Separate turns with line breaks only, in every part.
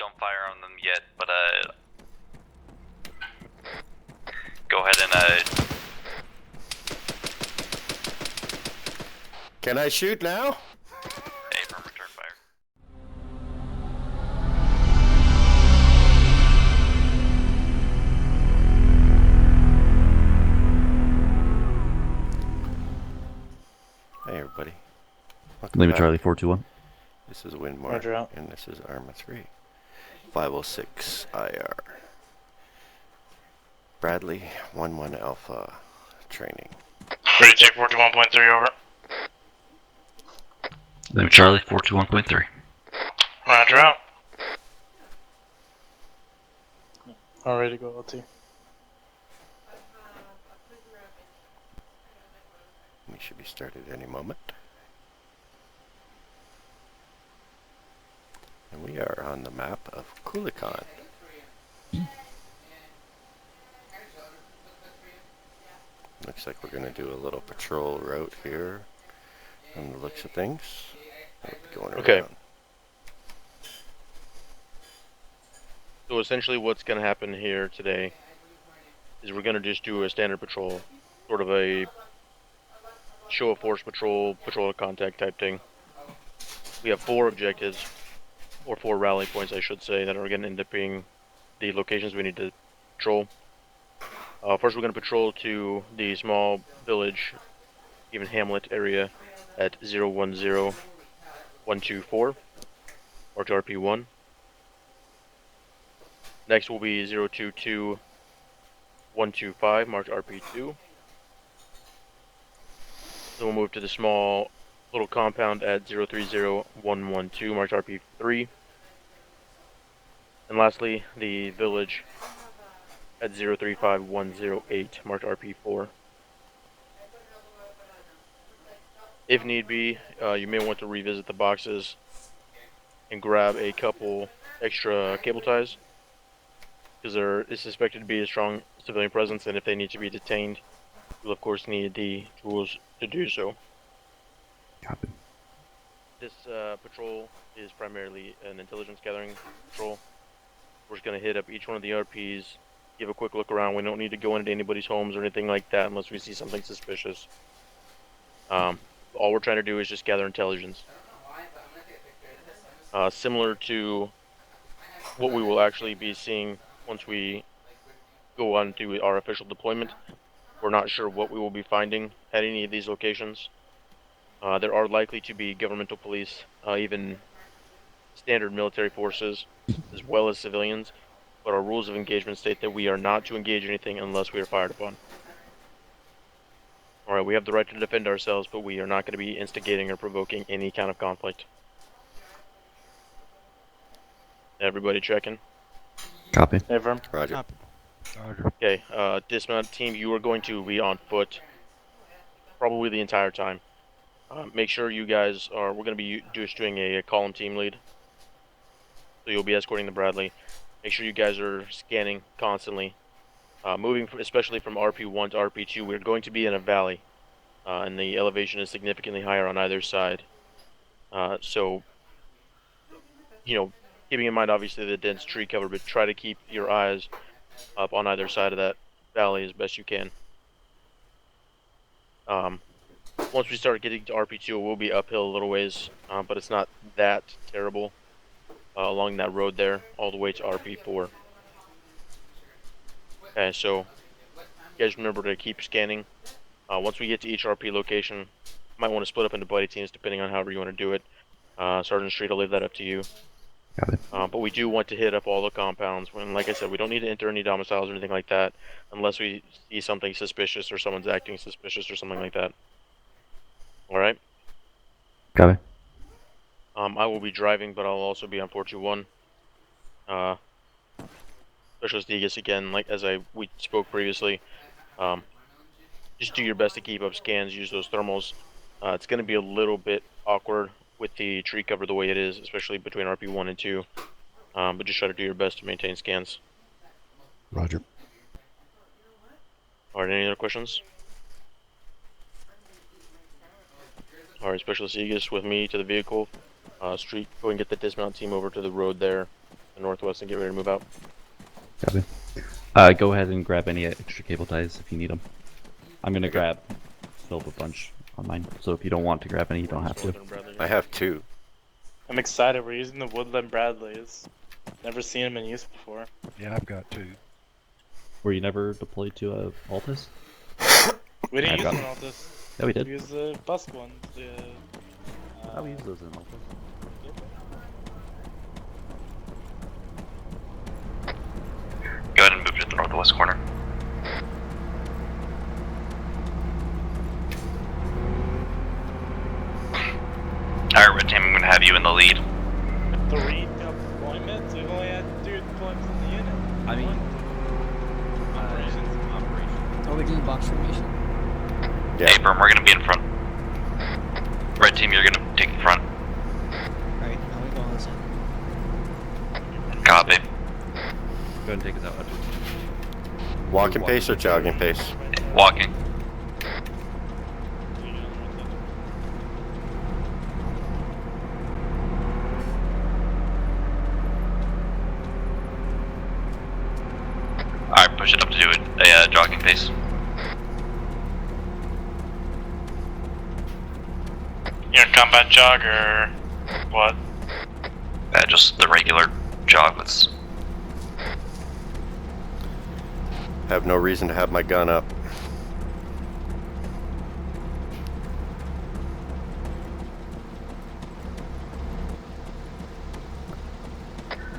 don't fire on them yet, but go ahead and
Can I shoot now?
from return fire.
Hey everybody. Welcome
Lima
back.
Charlie 421.
This is Windmoor,
Roger out.
and this is Arma 3. 506 IR. Bradley 11 Alpha training.
Ready to check 41.3 over.
Lima Charlie 421.3.
Roger out. All ready to go, LT.
We should be started any moment. And we are on the map of Kulikan. Looks like we're going to do a little patrol route here from the looks of things. We'll be going
Okay.
around.
So essentially what's going to happen here today is we're going to just do a standard patrol, sort of a show of force patrol, patrol of contact type thing. We have 4 objectives, or 4 rally points I should say, that are going to end up being the locations we need to patrol. First we're going to patrol to the small village, even hamlet area at 010124, marked RP1. Next will be 022125, marked RP2. Then we'll move to the small little compound at 030112, marked RP3. And lastly, the village at 035108, marked RP4. If need be, you may want to revisit the boxes and grab a couple extra cable ties, because there is suspected to be a strong civilian presence, and if they need to be detained, you'll of course need the tools to do so.
Copy.
This patrol is primarily an intelligence gathering patrol. We're just going to hit up each one of the RPs, give a quick look around. We don't need to go into anybody's homes or anything like that unless we see something suspicious. All we're trying to do is just gather intelligence. Similar to what we will actually be seeing once we go on to our official deployment. We're not sure what we will be finding at any of these locations. There are likely to be governmental police, even standard military forces, as well as civilians, but our rules of engagement state that we are not to engage anything unless we are fired upon. Alright, we have the right to defend ourselves, but we are not going to be instigating or provoking any kind of conflict. Everybody checking?
Copy.
Affirm.
Roger.
Okay, dismount team, you are going to be on foot probably the entire time. Make sure you guys are, we're going to be just doing a column team lead. So you'll be escorting the Bradley. Make sure you guys are scanning constantly. Moving especially from RP1 to RP2, we're going to be in a valley. And the elevation is significantly higher on either side. So, you know, keeping in mind obviously the dense tree cover, but try to keep your eyes up on either side of that valley as best you can. Once we start getting to RP2, it will be uphill a little ways, but it's not that terrible along that road there, all the way to RP4. Okay, so you guys remember to keep scanning. Once we get to each RP location, you might want to split up into buddy teams depending on however you want to do it. Sergeant Street, I'll leave that up to you.
Got it.
But we do want to hit up all the compounds. When, like I said, we don't need to enter any domiciles or anything like that unless we see something suspicious or someone's acting suspicious or something like that. Alright?
Copy.
I will be driving, but I'll also be on 421. Specialist Degas again, like as we spoke previously. Just do your best to keep up scans, use those thermals. It's going to be a little bit awkward with the tree cover the way it is, especially between RP1 and 2. But just try to do your best to maintain scans.
Roger.
Alright, any other questions? Alright, Specialist Degas with me to the vehicle. Street, go and get the dismount team over to the road there. the northwest and get ready to move out.
Copy. Go ahead and grab any extra cable ties if you need them. I'm gonna grab fill up a bunch on mine, so if you don't want to grab any, you don't have to.
Northern Bradley.
I have 2.
I'm excited. We're using the Woodland Bradleys. Never seen them in use before.
Yeah, I've got 2.
Were you never deployed to Altus?
We didn't
I've
use
got-
them on this.
Yeah, we
We
did.
used the bus ones.
Oh, we used those in Altus.
Go ahead and move to the northwest corner. Alright, Red Team, I'm gonna have you in the lead.
3 deployments? We've only had 2 deployments in the unit.
I mean,
Operations.
Are we doing box formation?
Yeah.
Hey, Firm, we're gonna be in front. Red Team, you're gonna take the front.
Alright, now we go on this end.
Copy.
Go ahead and take us out.
Walking pace or jogging pace?
Walking. Alright, push it up to do a jogging pace.
You're a combat jog or what?
Just the regular jog. Let's.
Have no reason to have my gun up.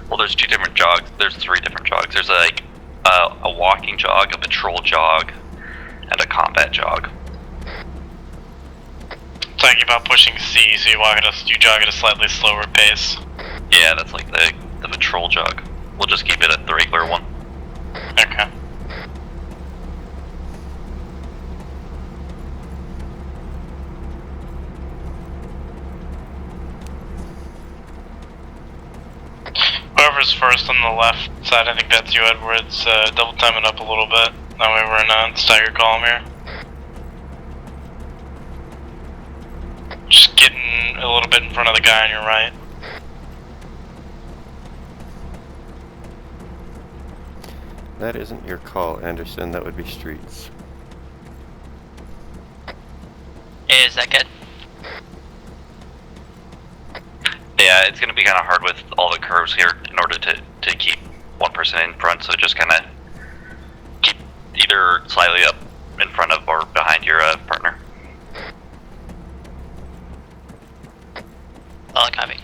Well, there's 2 different jogs. There's 3 different jogs. There's like a walking jog, a patrol jog, and a combat jog.
Talking about pushing C, so you jog at a slightly slower pace.
Yeah, that's like the patrol jog. We'll just keep it at the regular one.
Okay. Whoever's first on the left side, I think that's you, Edwards. Double time it up a little bit. That way we're in a stagger column here. Just getting a little bit in front of the guy on your right.
That isn't your call, Anderson. That would be Streets.
Is that good?
Yeah, it's gonna be kind of hard with all the curves here in order to keep one person in front. So just kind of keep either slightly up in front of or behind your partner.
Well, copy.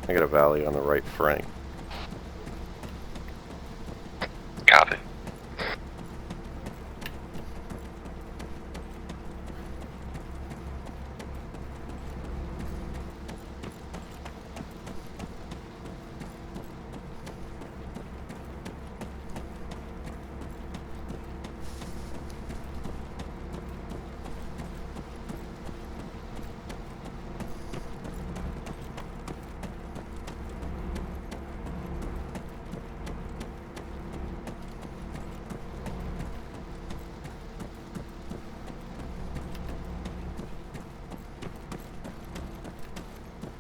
I got a valley on the right flank.
Copy.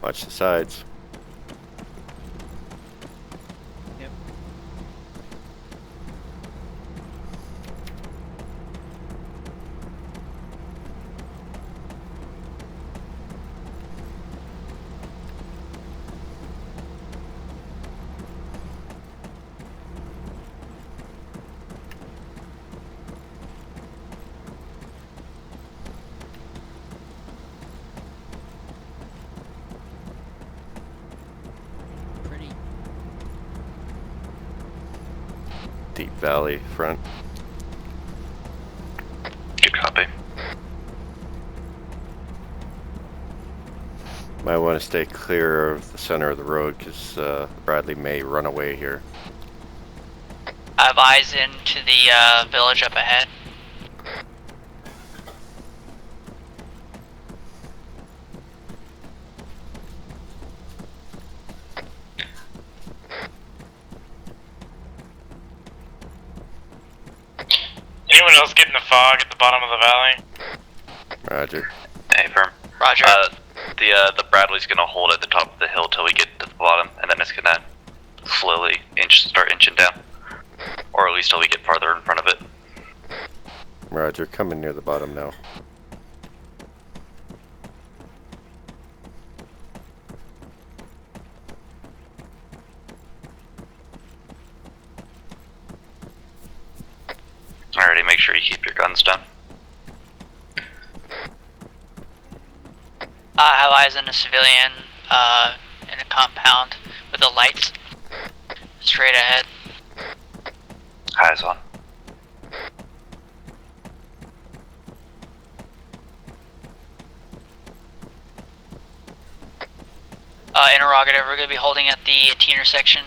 Watch the sides.
Yep. Pretty.
Deep valley front.
Good copy.
Might want to stay clear of the center of the road because Bradley may run away here.
I have eyes into the village up ahead.
Anyone else getting the fog at the bottom of the valley?
Roger.
Hey, Firm.
Roger.
The Bradley's gonna hold at the top of the hill till we get to the bottom, and then it's gonna start inching down. Or at least till we get farther in front of it.
Roger, coming near the bottom now.
Alrighty, make sure you keep your guns down.
I have eyes on a civilian in a compound with the lights straight ahead.
Eyes on.
Interrogative, we're going to be holding at the T intersection.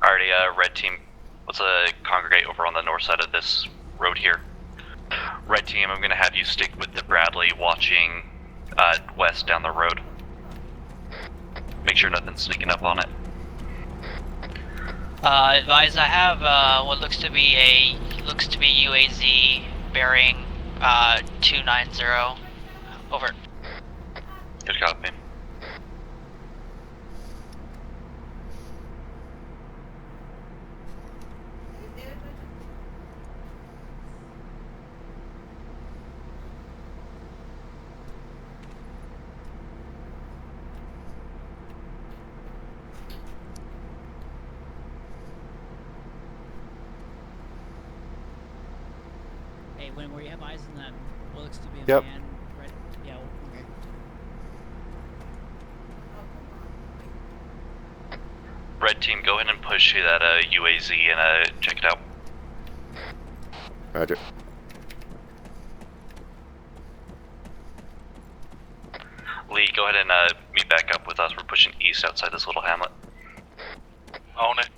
Alrighty, red team, let's congregate over on the north side of this road here. Red team, I'm gonna have you stick with the Bradley watching west down the road. Make sure nothing's sneaking up on it.
Advise, I have what looks to be UAZ bearing 290. Over.
Good copy.
Hey, Windmoor, you have eyes on that what looks to be a
Yep.
man. Right? Yeah, okay.
Red team, go ahead and push to that UAZ and check it out.
Roger.
Lee, go ahead and meet back up with us. We're pushing east outside this little hamlet.
Own it.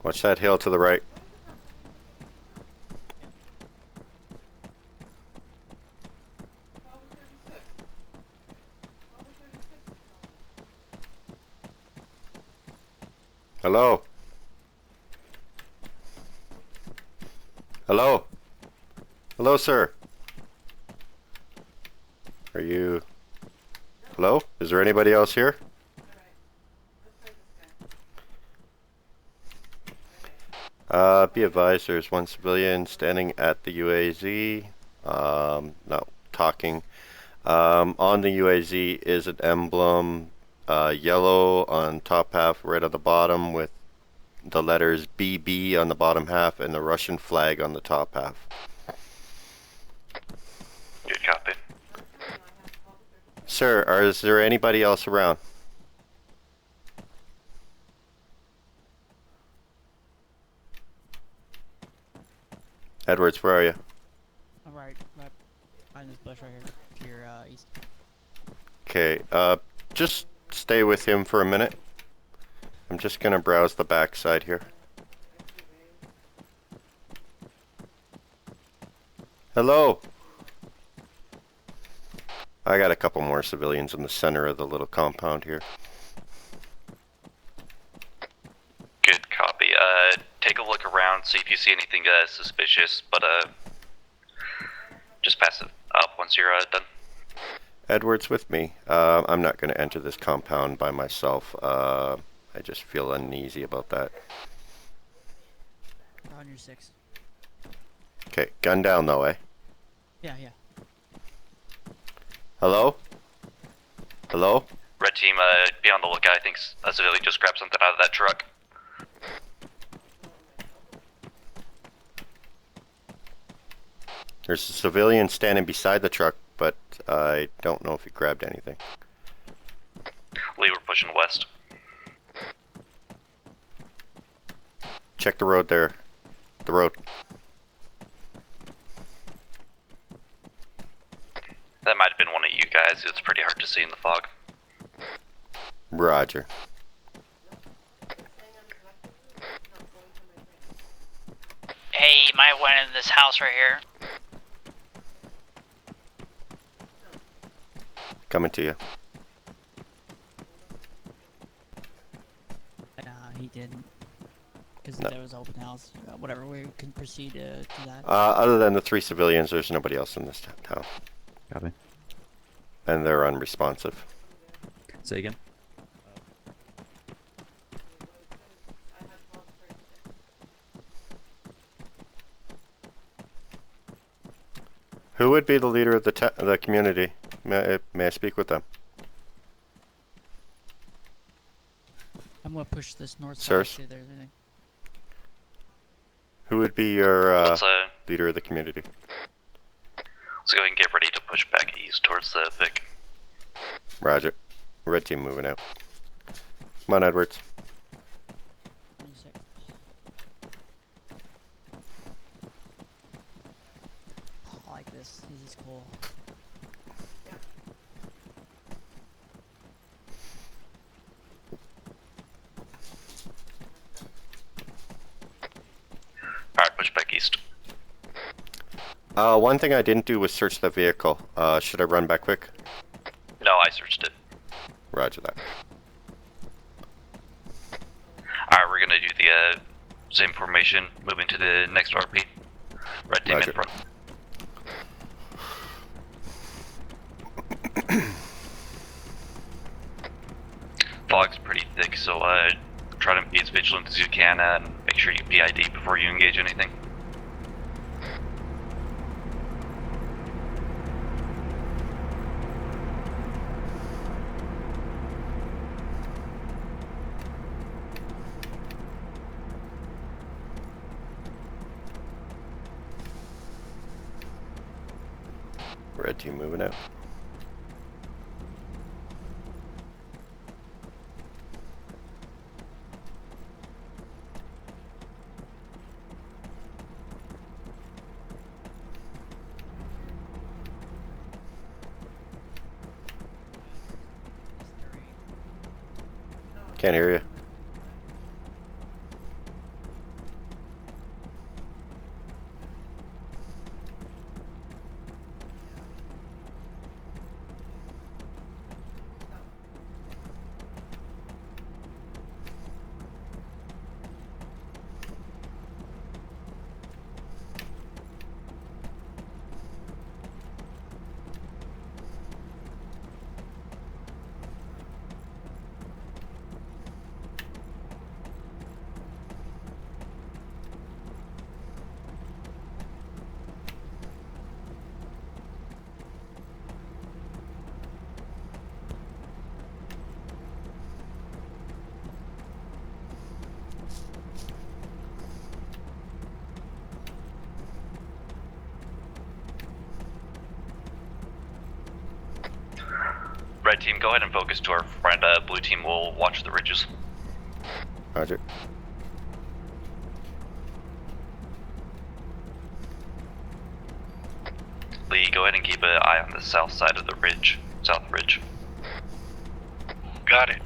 Watch that hill to the right. Hello? Hello? Hello, sir? Are you... Hello? Is there anybody else here? Be advised, there's one civilian standing at the UAZ, not talking. On the UAZ is an emblem, yellow on top half, red on the bottom, with the letters BB on the bottom half and the Russian flag on the top half.
Good copy.
Sir, is there anybody else around? Edwards, where are you?
I'm right behind this bush right here, to your east.
Okay, just stay with him for a minute. I'm just gonna browse the backside here. Hello? I got a couple more civilians in the center of the little compound here.
Good copy. Take a look around, see if you see anything suspicious, but just pass it up once you're done.
Edwards with me. I'm not gonna enter this compound by myself. I just feel uneasy about that.
On your 6.
Okay, gun down though, eh?
Yeah.
Hello? Hello?
Red team, be on the lookout. I think a civilian just grabbed something out of that truck.
There's a civilian standing beside the truck, but I don't know if he grabbed anything.
Lee, we're pushing west.
Check the road there. The road.
That might have been one of you guys. It's pretty hard to see in the fog.
Roger.
Hey, you might went in this house right here.
Coming to you.
He didn't. Because
No.
there was open house. Whatever, we can proceed to that.
Other than the 3 civilians, there's nobody else in this town.
Copy.
And they're unresponsive.
Say again.
Who would be the leader of the community? May I speak with them?
I'm gonna push this north side.
Sirs?
See if there's anything.
Who would be your
Let's
leader of the community?
go ahead and get ready to push back east towards the Vic.
Roger. Red team moving out. Come on, Edwards.
26. I like this. This is cool.
Alright, push back east.
One thing I didn't do was search the vehicle. Should I run back quick?
No, I searched it.
Roger that.
Alright, we're gonna do the same formation, moving to the next RP. Red team
Roger.
in front. Fog's pretty thick, so try to be as vigilant as you can and make sure you PID before you engage anything.
Red team moving out. Can't hear you.
Red team, go ahead and focus to our friend. Blue team will watch the ridges.
Roger.
Lee, go ahead and keep an eye on the south side of the ridge. South ridge.
Got it.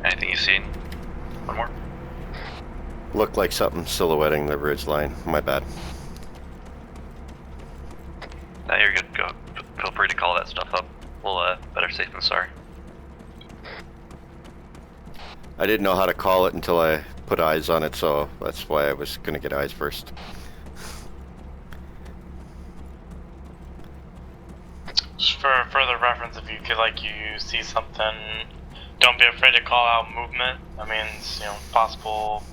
Anything you seen? One more.
Looked like something silhouetting the ridge line. My bad.
No, you're good. Go. Feel free to call that stuff up. We'll better safe than sorry.
I didn't know how to call it until I put eyes on it, so that's why I was gonna get eyes first.
Just for further reference, if you feel like you see something, don't be afraid to call out movement. That means, you know, possible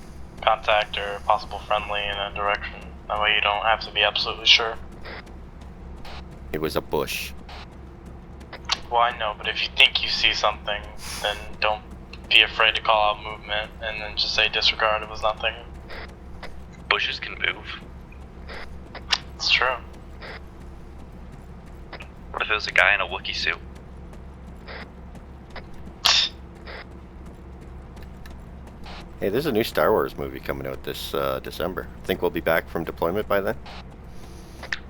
contact or possible friendly in a direction. That way you don't have to be absolutely sure.
It was a bush.
Well, I know, but if you think you see something, then don't be afraid to call out movement and then just say disregard, it was nothing.
Blue bushes can move.
It's true.
What if it was a guy in a Wookiee suit?
Hey, there's a new Star Wars movie coming out this December. Think we'll be back from deployment by then?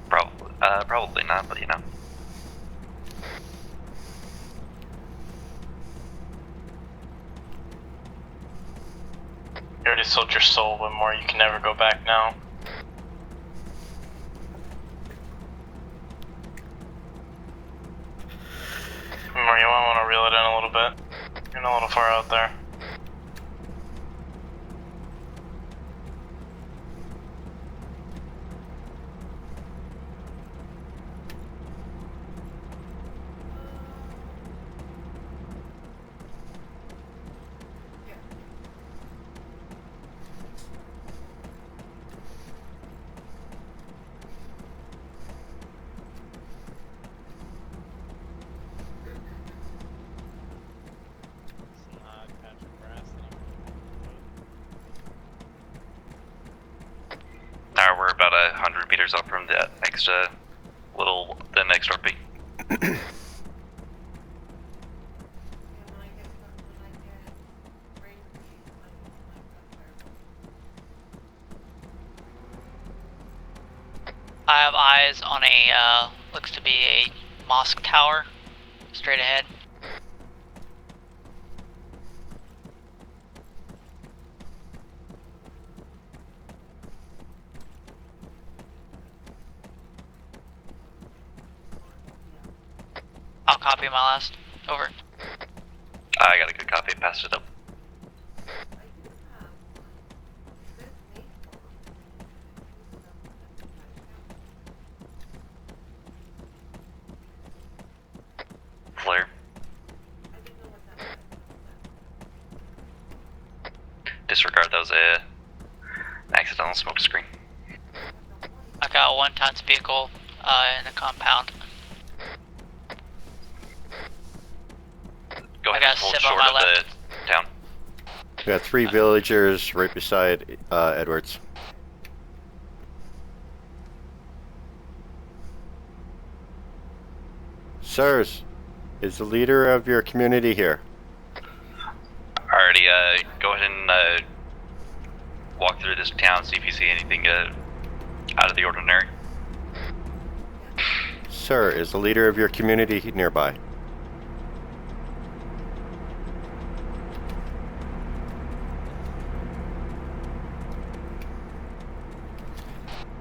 Probably not, but you know.
You already sold your soul, Windmoor. You can never go back now. Windmoor, you might want to reel it in a little bit. You're a little far out there.
Now we're about 100 meters up from the next RP.
I have eyes on a, looks to be a mosque tower, straight ahead. I'll copy my last. Over.
I got a good copy, passed it up. Flare. Disregard, that was an accidental smoke screen.
I got a one-tons vehicle in the compound.
Go
I
ahead
got
and pull
Civ on
short
my
of
left.
the town.
We got 3 villagers right beside Edwards. Sirs, is the leader of your community here?
Alrighty, go ahead and walk through this town, see if you see anything out of the ordinary.
Sir, is the leader of your community nearby?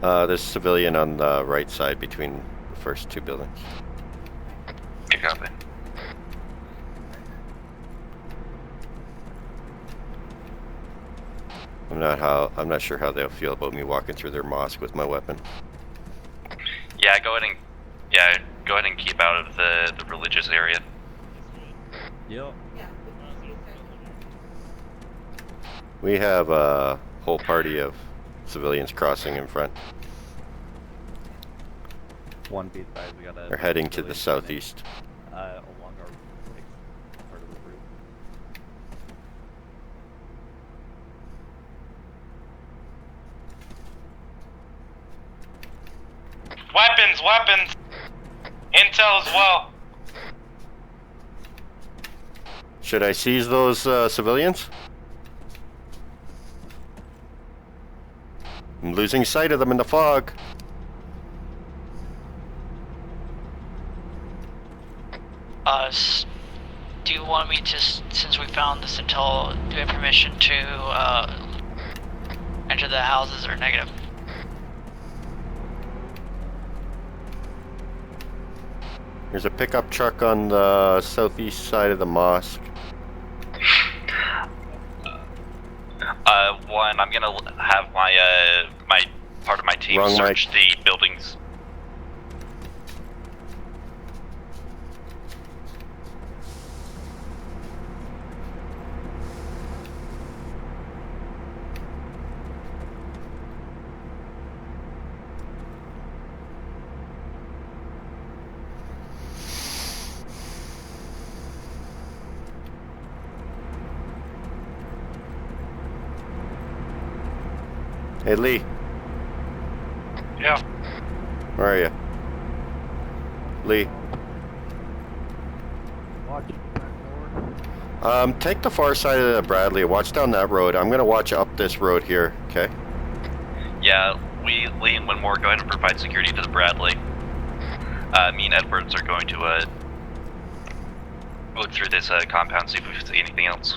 There's a civilian on the right side between the first 2 buildings.
Good copy.
I'm not sure how they'll feel about me walking through their mosque with my weapon.
Yeah, go ahead and keep out of the religious area.
Yep.
We have a whole party of civilians crossing in front.
One beat five, we got a.
They're heading to the
civilian
southeast.
along our part of the route.
Weapons! Intel as well.
Should I seize those civilians? I'm losing sight of them in the fog.
Do you want me to, since we found this intel, do you have permission to enter the houses or negative?
There's a pickup truck on the southeast side of the mosque.
One, I'm gonna have my my part of my team
Wrong
search the buildings.
Hey Lee,
Yeah.
Where are you? Lee. Take the far side of the Bradley. Watch down that road. I'm gonna watch up this road here, okay?
Yeah, Lee and Windmoor, go ahead and provide security to the Bradley. Me and Edwards are going to look through this compound, see if we see anything else.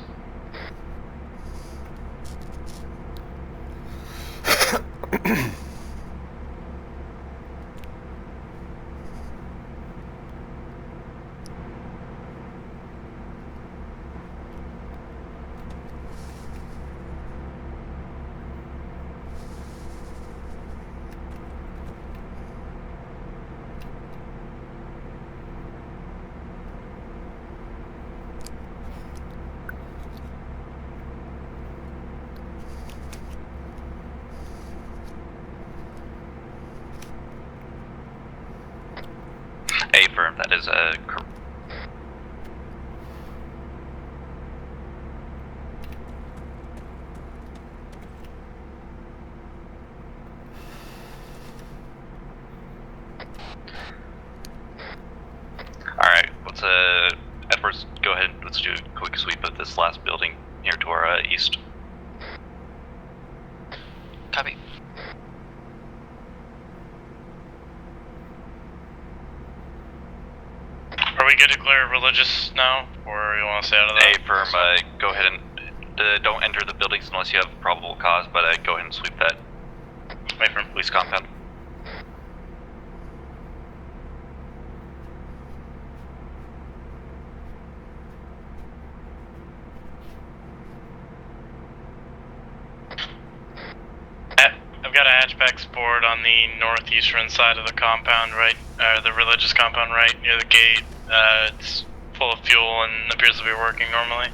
Affirm, that is Alright, let's Edwards, go ahead, let's do a quick sweep of this last building here to our east.
Copy.
Are we good to clear religious now, or you want to stay out of that?
Affirm, go ahead and don't enter the buildings unless you have probable cause, but go ahead and sweep that Affirm police compound.
I've got a hatchback sport on the northeastern side of the compound, right, the religious compound right near the gate. It's full of fuel and appears to be working normally.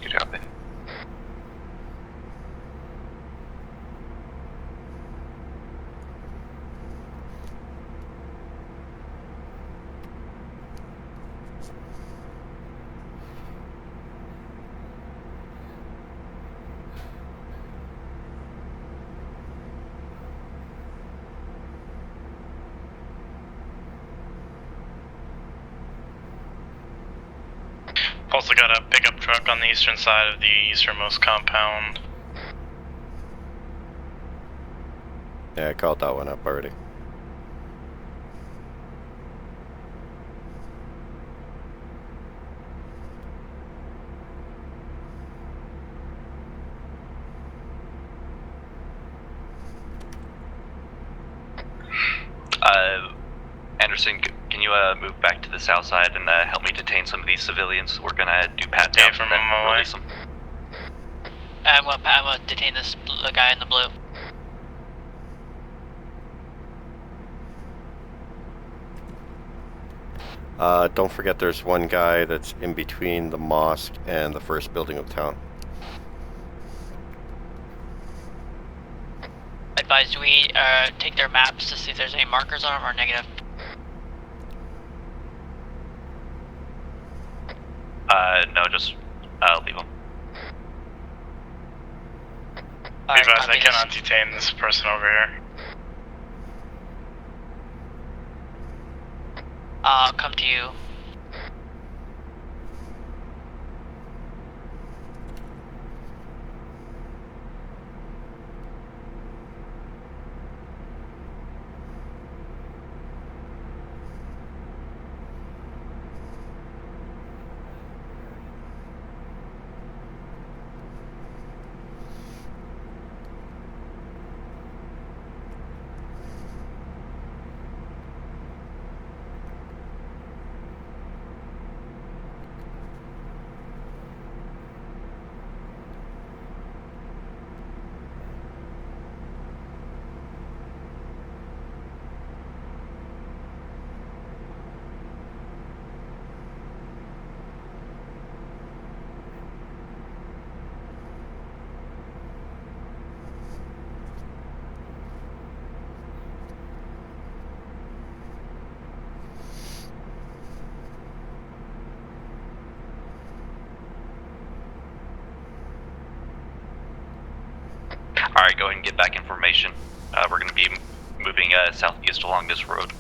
Good job, man.
Also got a pickup truck on the eastern side of the easternmost compound.
Yeah, I called that one up already.
Anderson, can you move back to the south side and help me detain some of these civilians? We're gonna do pat down
from
and then
my way.
release them.
I'm gonna detain the guy in the blue.
Don't forget there's one guy that's in between the mosque and the first building of town.
Advise, do we take their maps to see if there's any markers on them or negative?
No, just leave them.
Be advised, I cannot detain this person over here.
I'll come to you.
Alright, go ahead and get back information. We're going to be moving southeast along this road.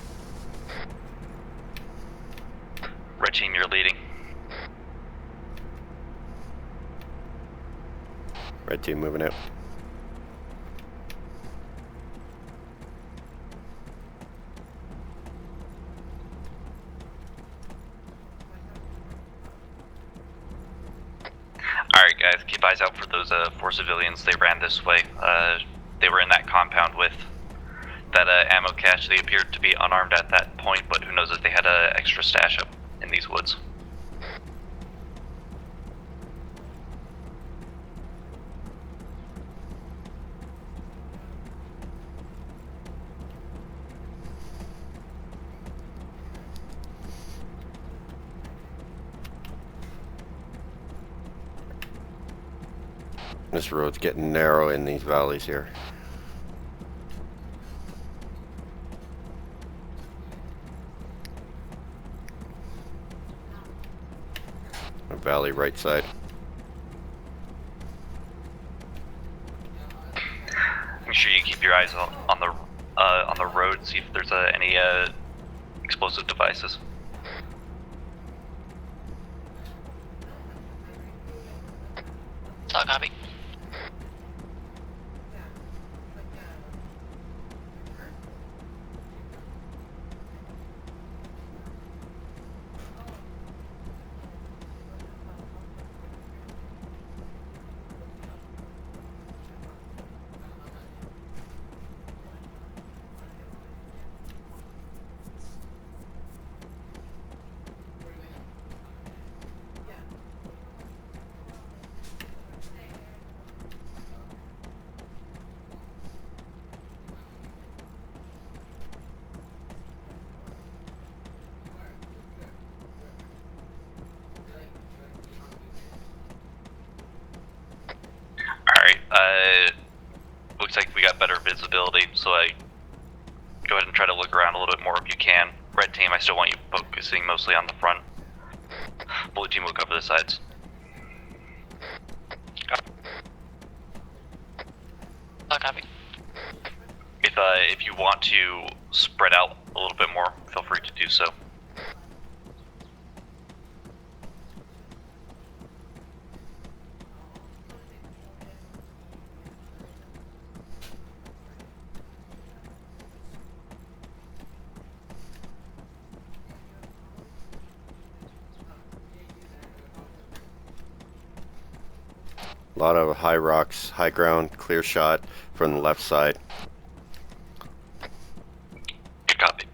Red team, you're leading.
Red team moving out.
Alright guys, keep eyes out for those 4 civilians. They ran this way. They were in that compound with that ammo cache. They appeared to be unarmed at that point, but who knows if they had an extra stash up in these woods.
This road's getting narrow in these valleys here. Valley right side.
Make sure you keep your eyes on the road, see if there's any explosive devices.
Solid copy.
Looks like we got better visibility, so go ahead and try to look around a little bit more if you can. Red team, I still want you focusing mostly on the front. Blue team will cover the sides.
Solid copy.
If you want to spread out a little bit more, feel free to do so.
A lot of high rocks, high ground, clear shot from the left side.
Good copy.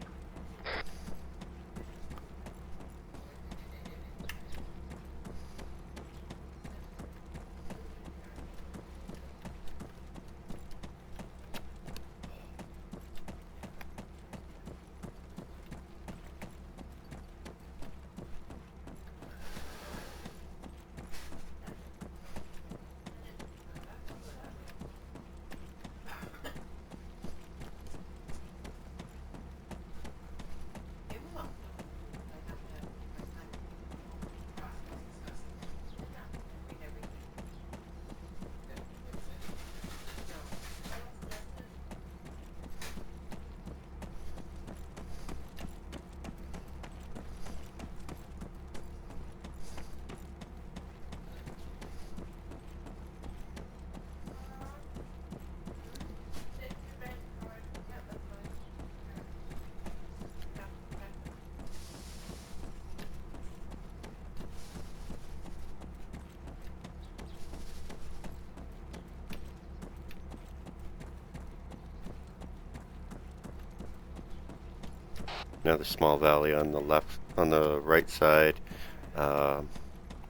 Another small valley on the left, on the right side,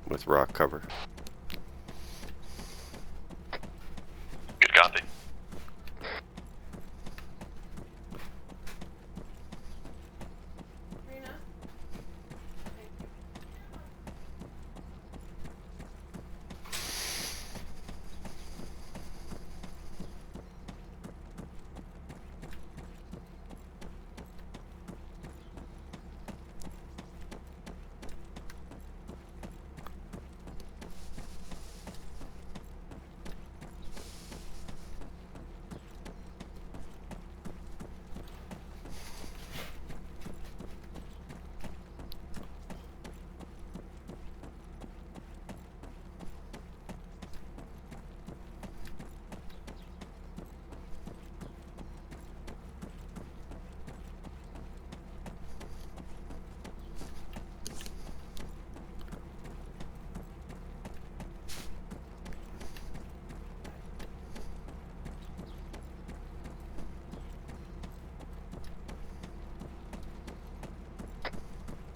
with rock cover.
Good copy.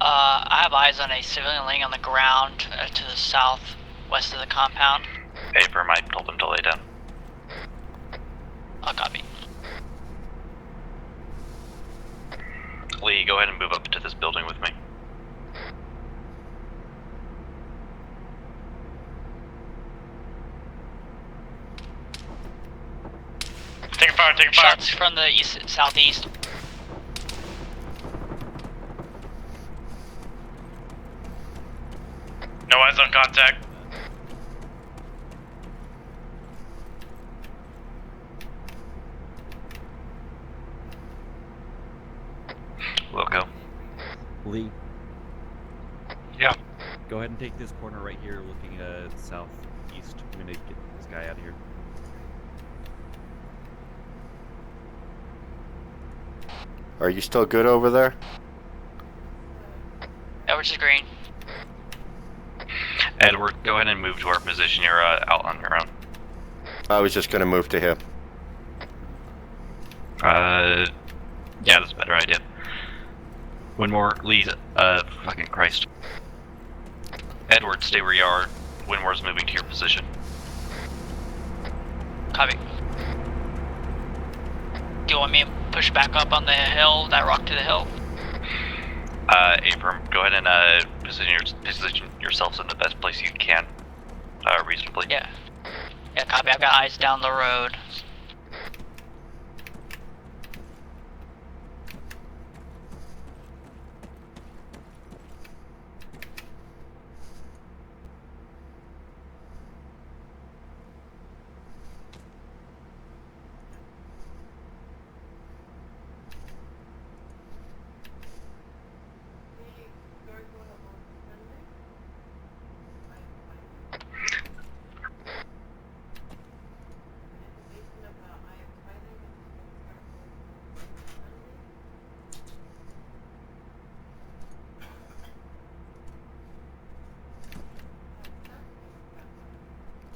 I have eyes on a civilian laying on the ground to the southwest of the compound.
Affirm, I told him to lay down.
I'll copy.
Lee, go ahead and move up to this building with me.
Taking fire, taking fire.
Shots from the east, southeast.
No eyes on contact.
Wilco.
Lee.
Yeah.
Go ahead and take this corner right here, looking southeast. I'm gonna get this guy out of here.
Are you still good over there?
Edwards is green.
Edward, go ahead and move to our position. You're out on your own.
I was just gonna move to him.
Yeah, that's a better idea. Windmoor, Lee, fucking Christ. Edward, stay where you are. Windmoor's moving to your position.
Copy. Do you want me to push back up on the hill, that rock to the hill?
Affirm, go ahead and position yourselves in the best place you can, reasonably.
Yeah. Yeah, copy. I've got eyes down the road.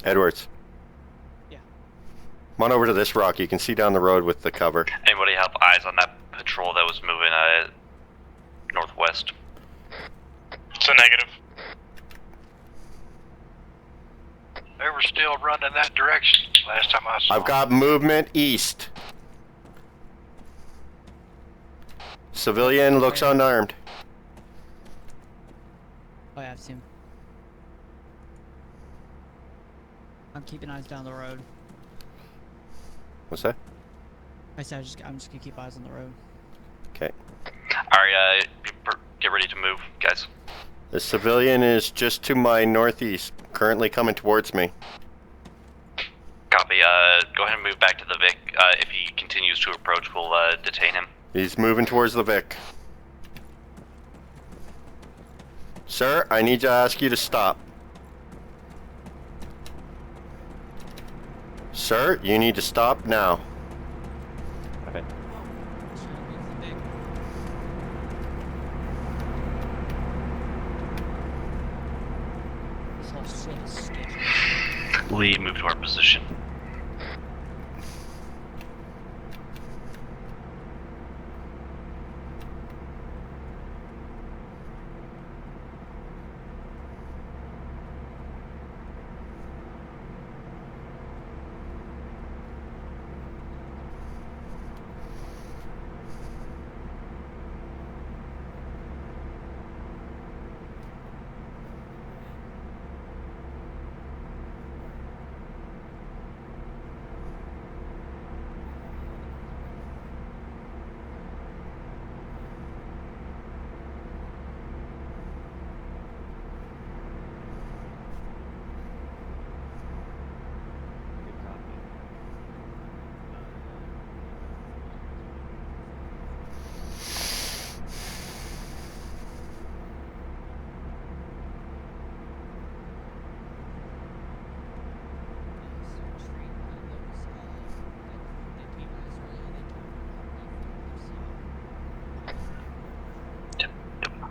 Edwards.
Yeah.
Come on over to this rock. You can see down the road with the cover.
Anybody have eyes on that patrol that was moving northwest?
It's a negative.
They were still running that direction last time I saw
I've got movement east. Civilian looks unarmed.
Oh yeah, I've seen him. I'm keeping eyes down the road.
What's that?
I said I'm just gonna keep eyes on the road.
Okay.
Alright, get ready to move, guys.
The civilian is just to my northeast, currently coming towards me.
Copy, go ahead and move back to the Vic. If he continues to approach, we'll detain him.
He's moving towards the Vic. Sir, I need to ask you to stop. Sir, you need to stop now.
Okay.
This whole shit is sketchy.
Lee, move to our position.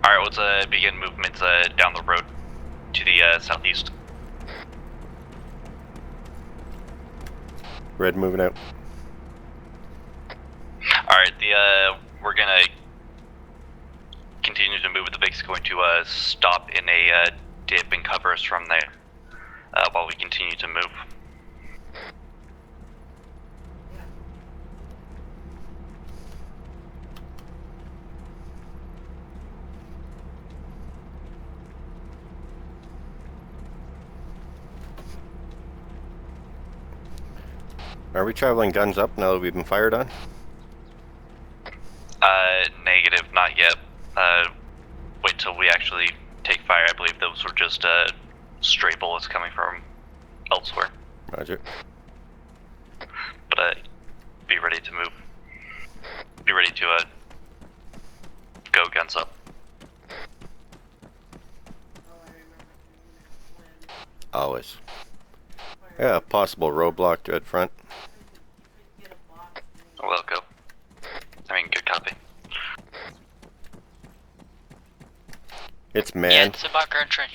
Alright, let's begin movements down the road to the southeast.
Red moving out.
Alright, we're gonna continue to move, the Vic's going to stop in a dip and cover us from there while we continue to move.
Are we traveling guns up now that we've been fired on?
Negative, not yet. Wait till we actually take fire. I believe those were just stray bullets coming from elsewhere.
Roger.
But be ready to move. Be ready to go guns up.
Always. Yeah, possible roadblock to at front.
Well, go. I mean, good copy.
It's
Yeah,
man.
it's a bunker entry.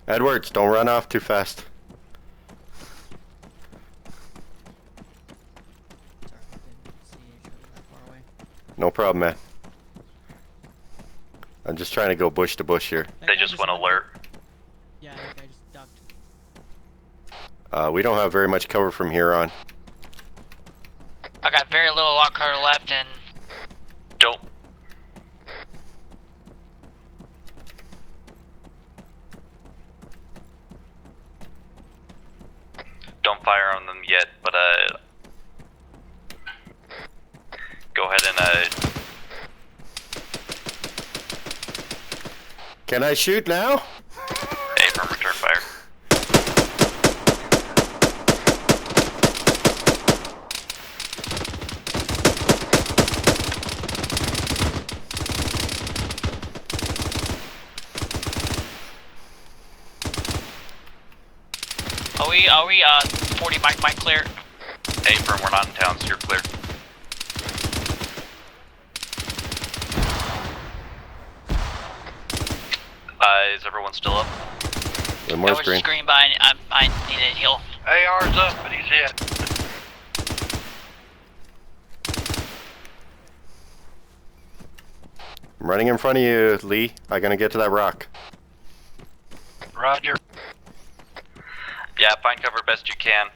Edwards, don't run off too fast.
Sorry, I didn't see each other that far away.
No problem, man. I'm just trying to go bush to bush here.
That
They
guy
just went
ducked.
alert.
Yeah, that guy just ducked.
We don't have very much cover from here on.
I got very little lock cover left, and
Don't. Don't fire on them yet, but go ahead and
Can I shoot now?
from return fire.
Are we 40 mic clear?
Affirm, we're not in town, so you're clear. Is everyone still up?
Windmoor's
I was
green.
screen by. I need a heal.
AR's up, but he's hit.
I'm running in front of you, Lee. I'm gonna get to that rock.
Roger.
Yeah, find cover best you can.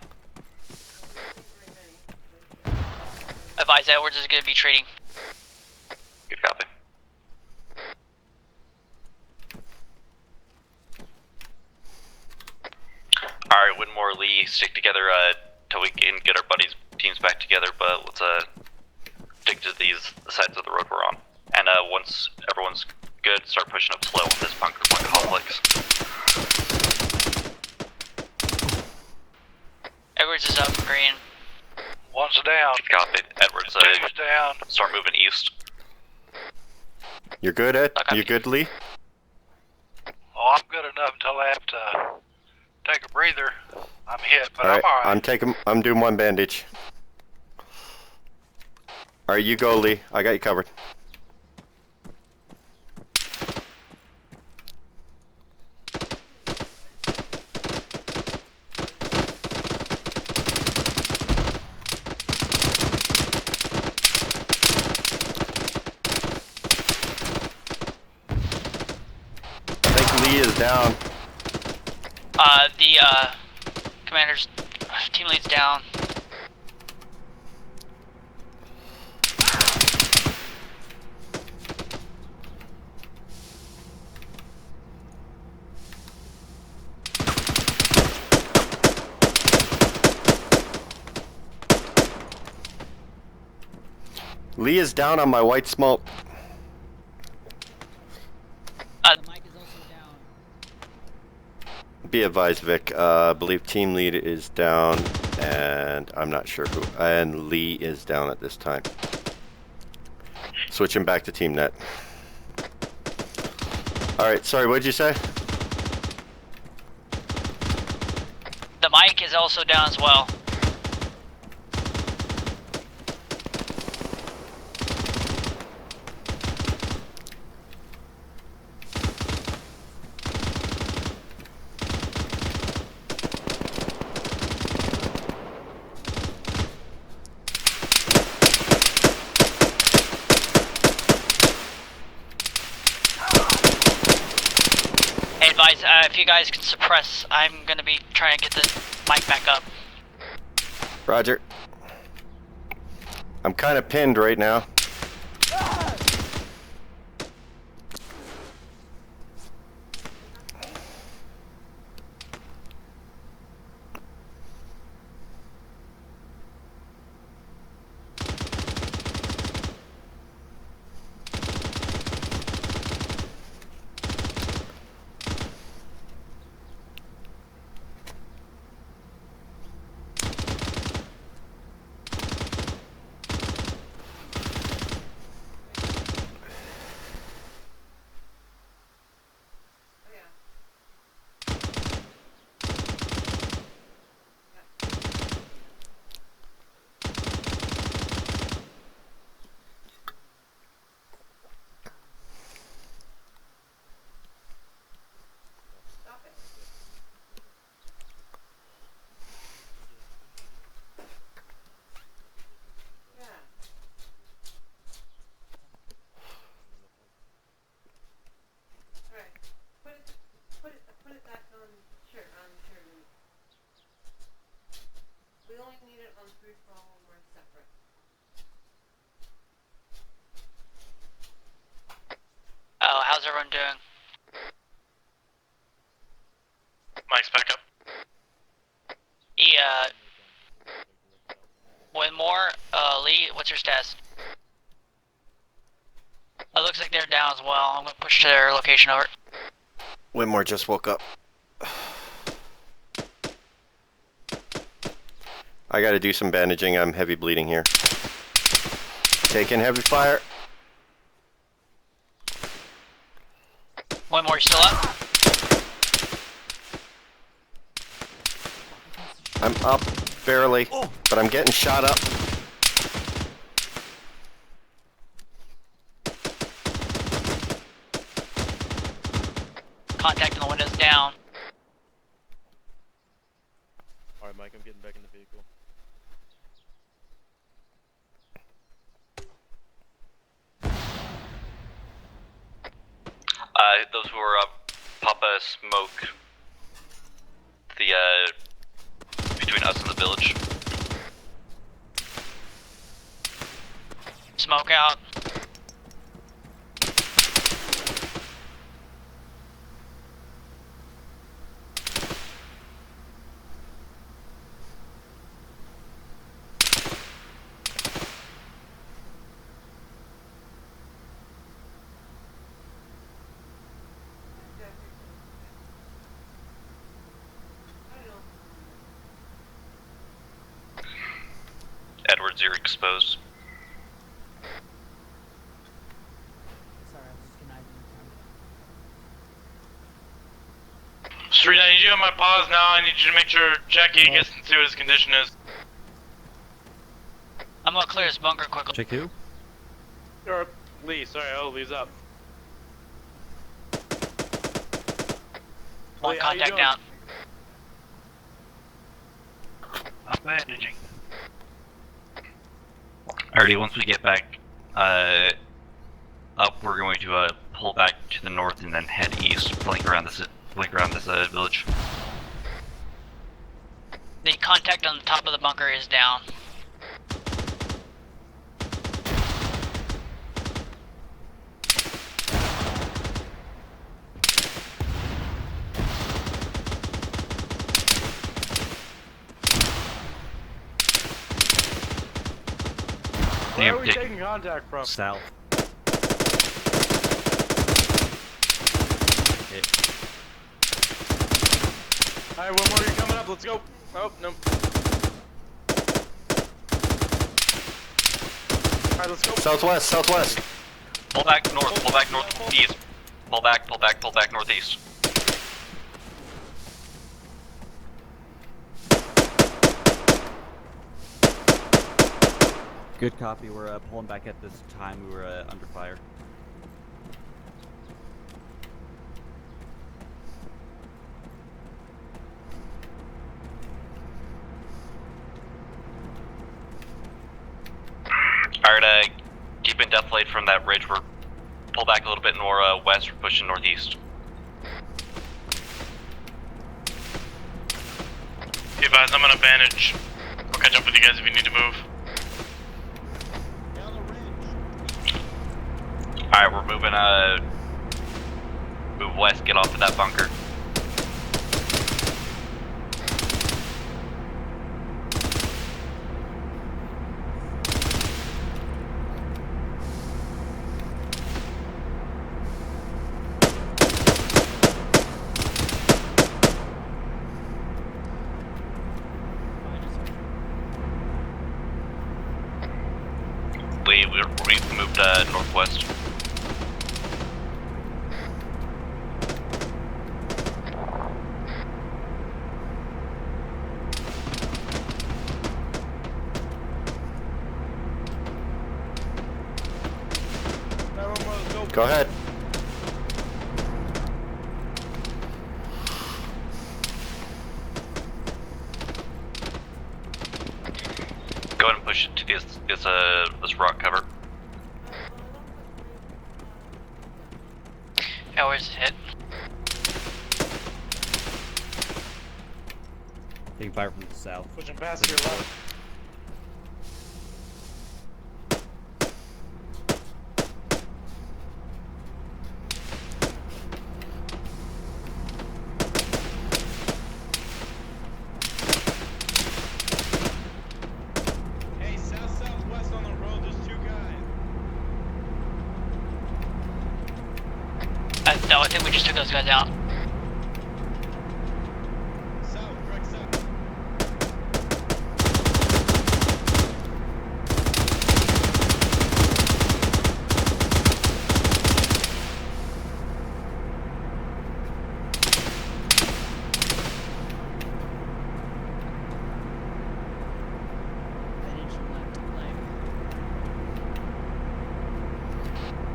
Advise Edwards is going to be trading.
Good copy. Alright, Windmoor, Lee, stick together till we can get our buddies' teams back together, but let's stick to these sides of the road we're on. And once everyone's good, start pushing up slow with this bunker one complex.
Edwards is up, green.
One's down.
Good copy. Edwards,
Two's down.
start moving east.
You're good, Ed?
Okay.
You good, Lee?
Oh, I'm good enough until I have to take a breather. I'm hit, but
Alright,
I'm alright.
I'm doing one bandage. Alright, you go, Lee. I got you covered. I think Lee is down.
The commander's team lead's down.
Lee is down on my white smoke.
The mic is also down.
Be advised, Vic. I believe team lead is down, and I'm not sure who. And Lee is down at this time. Switching back to team net. Alright, sorry, what did you say?
The mic is also down as well. advise, if you guys can suppress, I'm gonna be trying to get the mic back up.
Roger. I'm kind of pinned right now.
Oh, how's everyone doing?
Mike's back up.
Yeah. Windmoor, Lee, what's your status? It looks like they're down as well. I'm gonna push their location over.
Windmoor just woke up. I gotta do some bandaging. I'm heavy bleeding here. Taking heavy fire.
Windmoor, you still up?
I'm up barely, but I'm getting shot up.
Contact in the windows down.
Alright, Mike, I'm getting back in the vehicle.
Those who are up, Papa Smoke. The, between us and the village.
Smoke out.
Edwards, you're exposed.
Sorry, I was just conniving.
Street, I need you on my pause now. I need you to make sure Jackie gets to see what his condition is.
I'm gonna clear this bunker quickly.
Check who?
Or Lee, sorry, Lee's up.
One
Lee, how you
contact
doing?
down.
I'm bandaging.
Alrighty, once we get back up, we're going to pull back to the north and then head east, blink around this village.
The contact on the top of the bunker is down.
Where are we taking contact from?
South.
Alright, one more, you're coming up, let's go. Oh, no. Alright, let's go.
Southwest, southwest.
Pull back northeast. Pull back northeast.
Good copy. We're pulling back at this time. We were under fire.
Alright, keeping depth light from that ridge. We're pull back a little bit more west. We're pushing northeast.
Be advised, I'm gonna bandage. I'll catch up with you guys if you need to move.
Alright, we're moving, move west, get off of that bunker. We moved, northwest.
Go ahead.
Go ahead and push it to this rock cover.
Yeah, where's it hit?
Taking fire from the south.
Pushing past your left.
Hey, south-southwest on the road, there's 2 guys.
No, I think we just took those guys out.
South, direct south.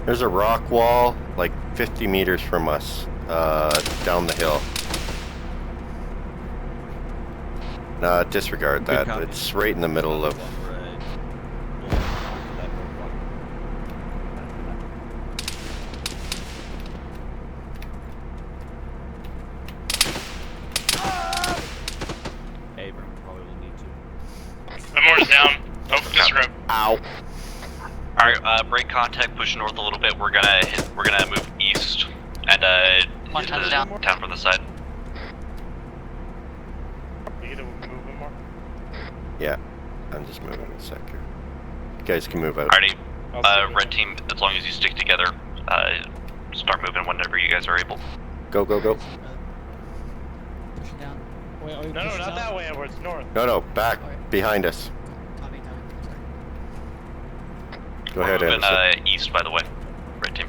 There's a rock wall like 50 meters from us, down the hill. Disregard
Good
that.
copy.
It's right in the middle of.
Abram probably will need to.
Windmoor's down. Oh, disregard.
Ow.
Alright, break contact, push north a little bit. We're gonna move east and
One
hit
time's
the
down.
town from the side.
You get to move Windmoor?
Yeah, I'm just moving a sector. You guys can move out.
Alrighty, red team, as long as you stick together, start moving whenever you guys are able.
Go, go, go.
Pushing down. Wait, are we
No,
pushing
not
south?
that way, Edwards. North.
No, back,
Okay.
behind us.
Copy, copy.
Go ahead,
We're moving
Anderson.
east, by the way, red team.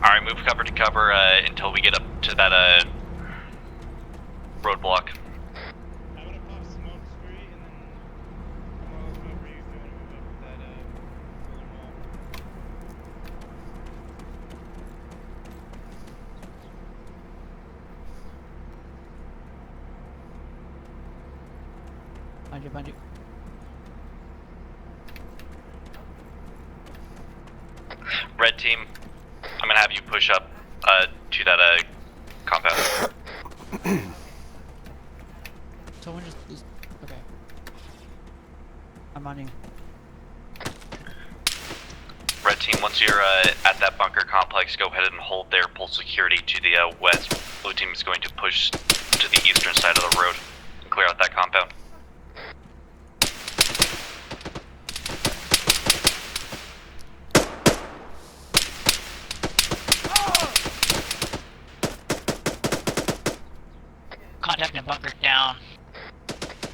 Alright, move cover to cover until we get up to that roadblock.
I'm gonna pop smoke screen and then come on, let's move where you want to move up that building wall.
Behind you.
Red team, I'm gonna have you push up to that compound.
Someone just. Okay. I'm on you.
Red team, once you're at that bunker complex, go ahead and hold there, pull security to the west. Blue team is going to push to the eastern side of the road and clear out that compound.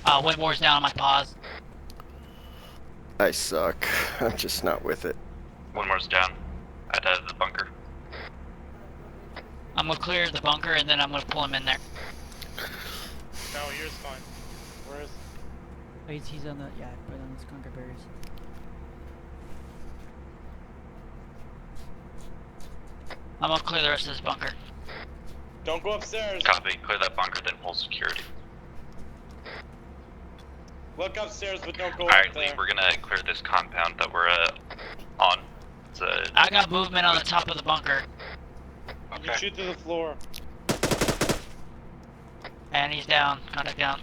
Windmoor's down on my paws.
I suck. I'm just not with it.
One more's down at the bunker.
I'm gonna clear the bunker and then I'm gonna pull him in there.
No, yours fine. Where is?
Oh, he's on the, yeah, right on those conquer barriers.
I'm gonna clear the rest of this bunker.
Don't go upstairs.
Copy. Clear that bunker, then pull security.
Look upstairs, but don't go
Alright,
up
Lee,
there.
we're gonna clear this compound that we're on. It's
I got movement on the top of the bunker,
You can
Okay.
shoot through the floor.
and he's down. Contact down.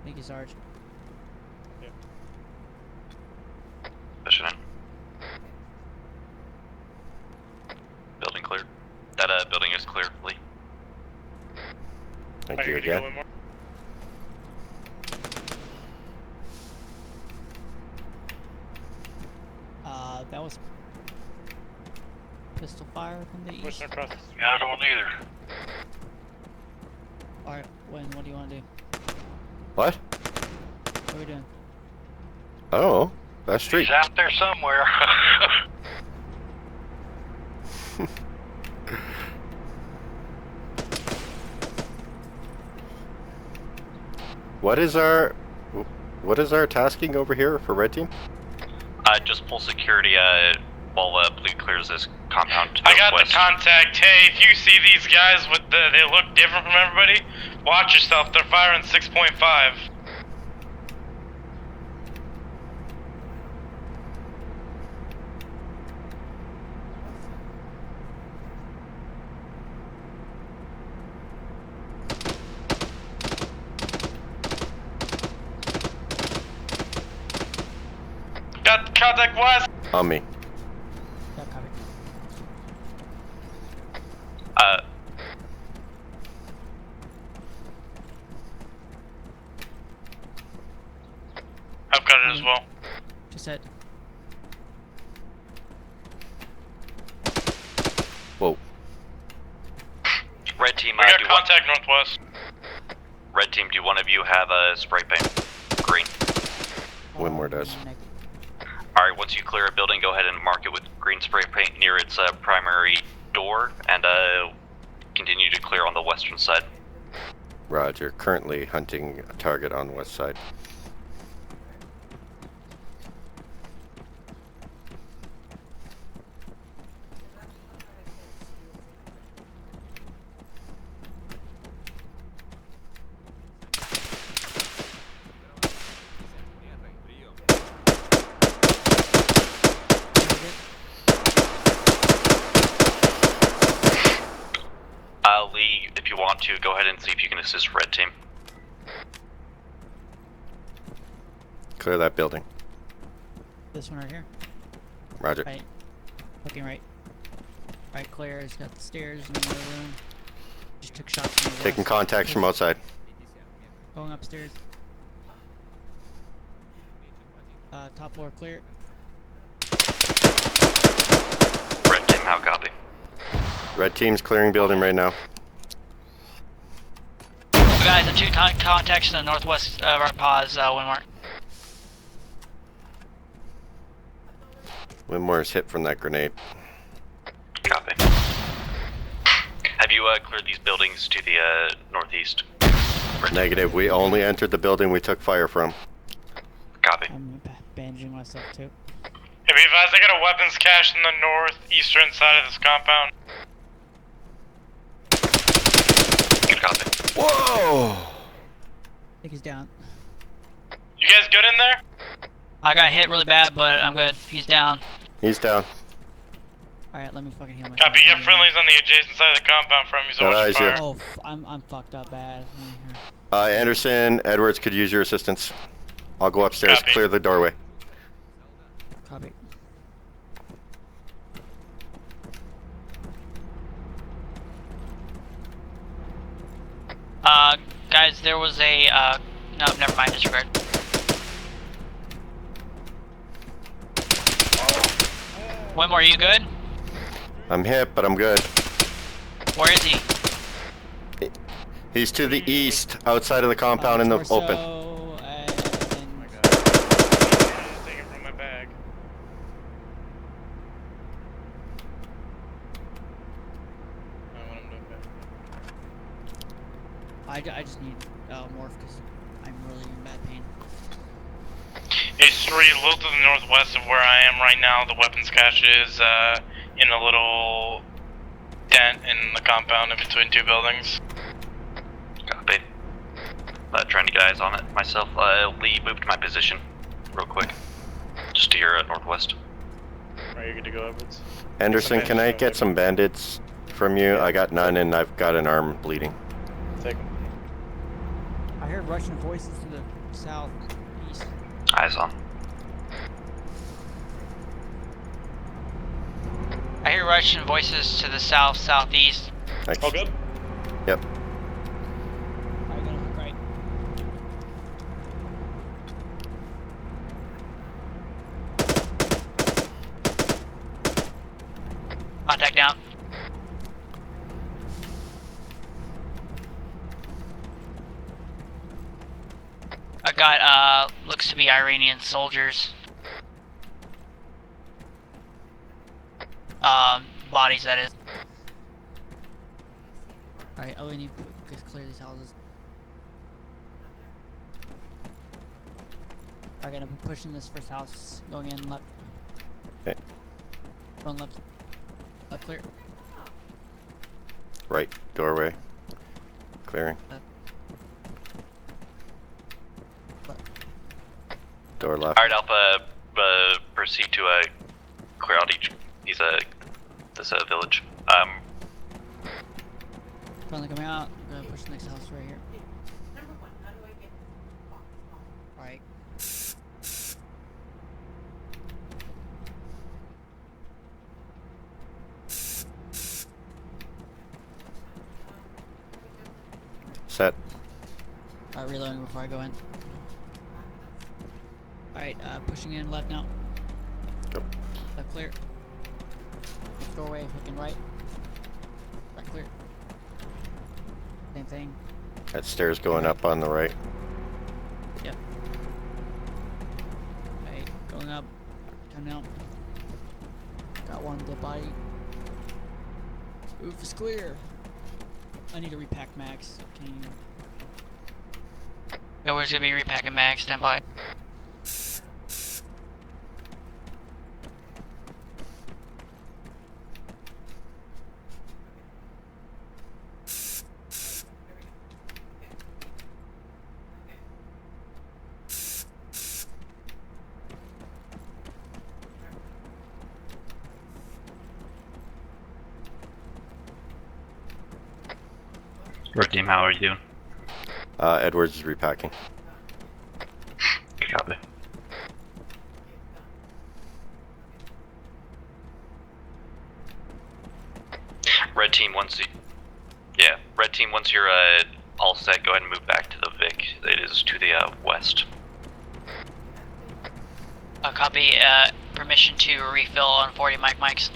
Thank you, Sarge.
pushing in. Building clear. That building is clear, Lee.
Thank
Are
you
you ready to go
again.
in more?
That was pistol fire from the east.
Pushing across.
Yeah, I don't either.
Alright, what do you want to do?
What?
What are we doing?
Oh, that street.
He's out there somewhere.
What is our tasking over here for red team?
Just pull security while Blue clears this compound to the
I got
west.
the contact. Hey, if you see these guys with they look different from everybody, watch yourself. They're firing 6.5. Got contact west.
On me.
Yeah, copy.
I've got it as well.
Just said.
Whoa.
Red team,
We got
do
contact northwest.
Red team, do one of you have a spray paint? Green.
Windmoor does.
Alright, once you clear a building, go ahead and mark it with green spray paint near its primary door, and continue to clear on the western side.
Roger. Currently hunting a target on the west side.
Lee, if you want to, go ahead and see if you can assist red team.
Clear that building.
This one right here.
Roger.
Right. Looking right. Right, clear. He's got the stairs in the room. Just took shots from the
Taking
west.
contacts from outside.
Going upstairs. Top floor clear.
Red team, how copy?
Red team's clearing building right now.
Guys, the two contacts in the northwest of our pause, Windmoor.
Windmoor's hit from that grenade.
Copy. Have you cleared these buildings to the northeast?
Negative. We only entered the building we took fire from.
Copy.
I'm bandaging myself too.
Hey, be advised, I got a weapons cache in the northeastern side of this compound.
Good copy.
Whoa!
I think he's down.
You guys good in there?
I got hit really bad, but I'm good. He's down.
He's down.
Alright, let me fucking heal myself.
Copy, you got friendlies on the adjacent side of the compound from you, so
Got
watch
eyes
your
here.
fire.
Oh, I'm fucked up bad.
Anderson, Edwards could use your assistance. I'll go upstairs,
Copy.
clear the doorway.
Copy.
Guys, there was a, no, never mind, disregard. Windmoor, are you good?
I'm hit, but I'm good.
Where is he?
He's to the east, outside of the compound in the
torso,
open.
Oh
and
my god. I just take it from my bag. I want him to
I just need morph because I'm really in bad pain.
H3, a little to the northwest of where I am right now, the weapons cache is in a little dent in the compound in between two buildings.
Copy. Trying to get eyes on it myself. Lee, move to my position real quick. Just to your northwest.
Are you good to go, Edwards?
Anderson, can I get some bandits from you? I got none and I've got an arm bleeding.
Take him.
I heard Russian voices to the southeast.
Eyes on.
I hear Russian voices to the south, southeast.
Thanks.
All good?
Yep.
I gotta look right.
Contact down. I got, looks to be Iranian soldiers. Bodies, that is.
Alright, all we need to clear these houses. Alright, gonna be pushing this first house, going in left.
Okay.
Going left. Left clear.
Right, doorway. Clearing. Door left.
Alright, Alpha, proceed to clear out this village.
Finally coming out. I'm gonna push the next house right here. Alright.
Set.
Reloading before I go in. Alright, pushing in left now.
Go.
Left clear. Next doorway, looking right. Right clear. Same thing.
That stairs going up on the right.
Yep. Alright, going up. Coming out. Got one dead body. Roof is clear. I need to repack Max. Can you...
Nowhere's gonna be repacking mags, stand by.
Red team, how are you doing?
Edwards is repacking.
Copy. Red team, once you're all set, go ahead and move back to the Vic. It is to the west.
Copy, permission to refill on 40 mics.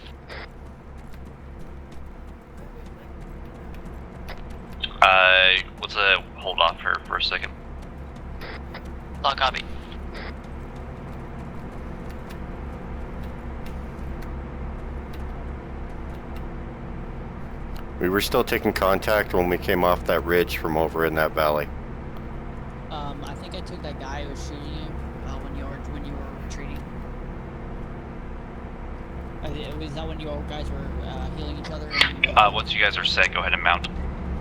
Let's hold off for a second.
Log copy.
We were still taking contact when we came off that ridge from over in that valley.
I think I took that guy who was shooting you when you were retreating. Was that when you guys were healing each other? And,
Once you guys are set, go ahead and mount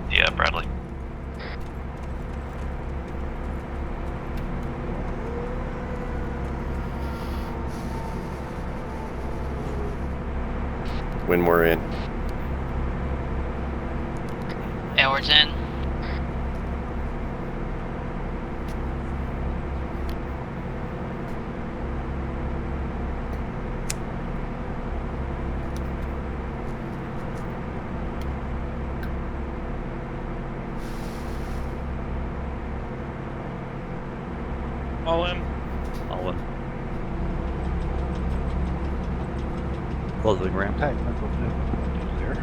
the Bradley.
Windmoor in.
Edwards in.
All in.
All in. Closing ramp.
Tight, that's what we'll do. There.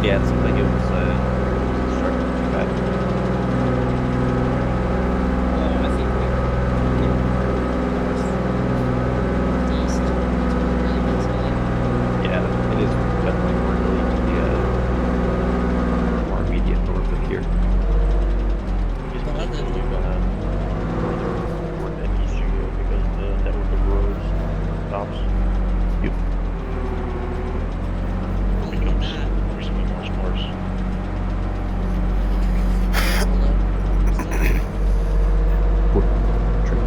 Yeah, it seems like it was starting too bad.
I think we northeast. That's where it really gets hit.
Yeah, it is definitely more hilly to the more immediate north of here.
It's
But other
particularly further north and east you go because the network of roads stops.
Yep.
other than that,
Increasingly more sparse.
True.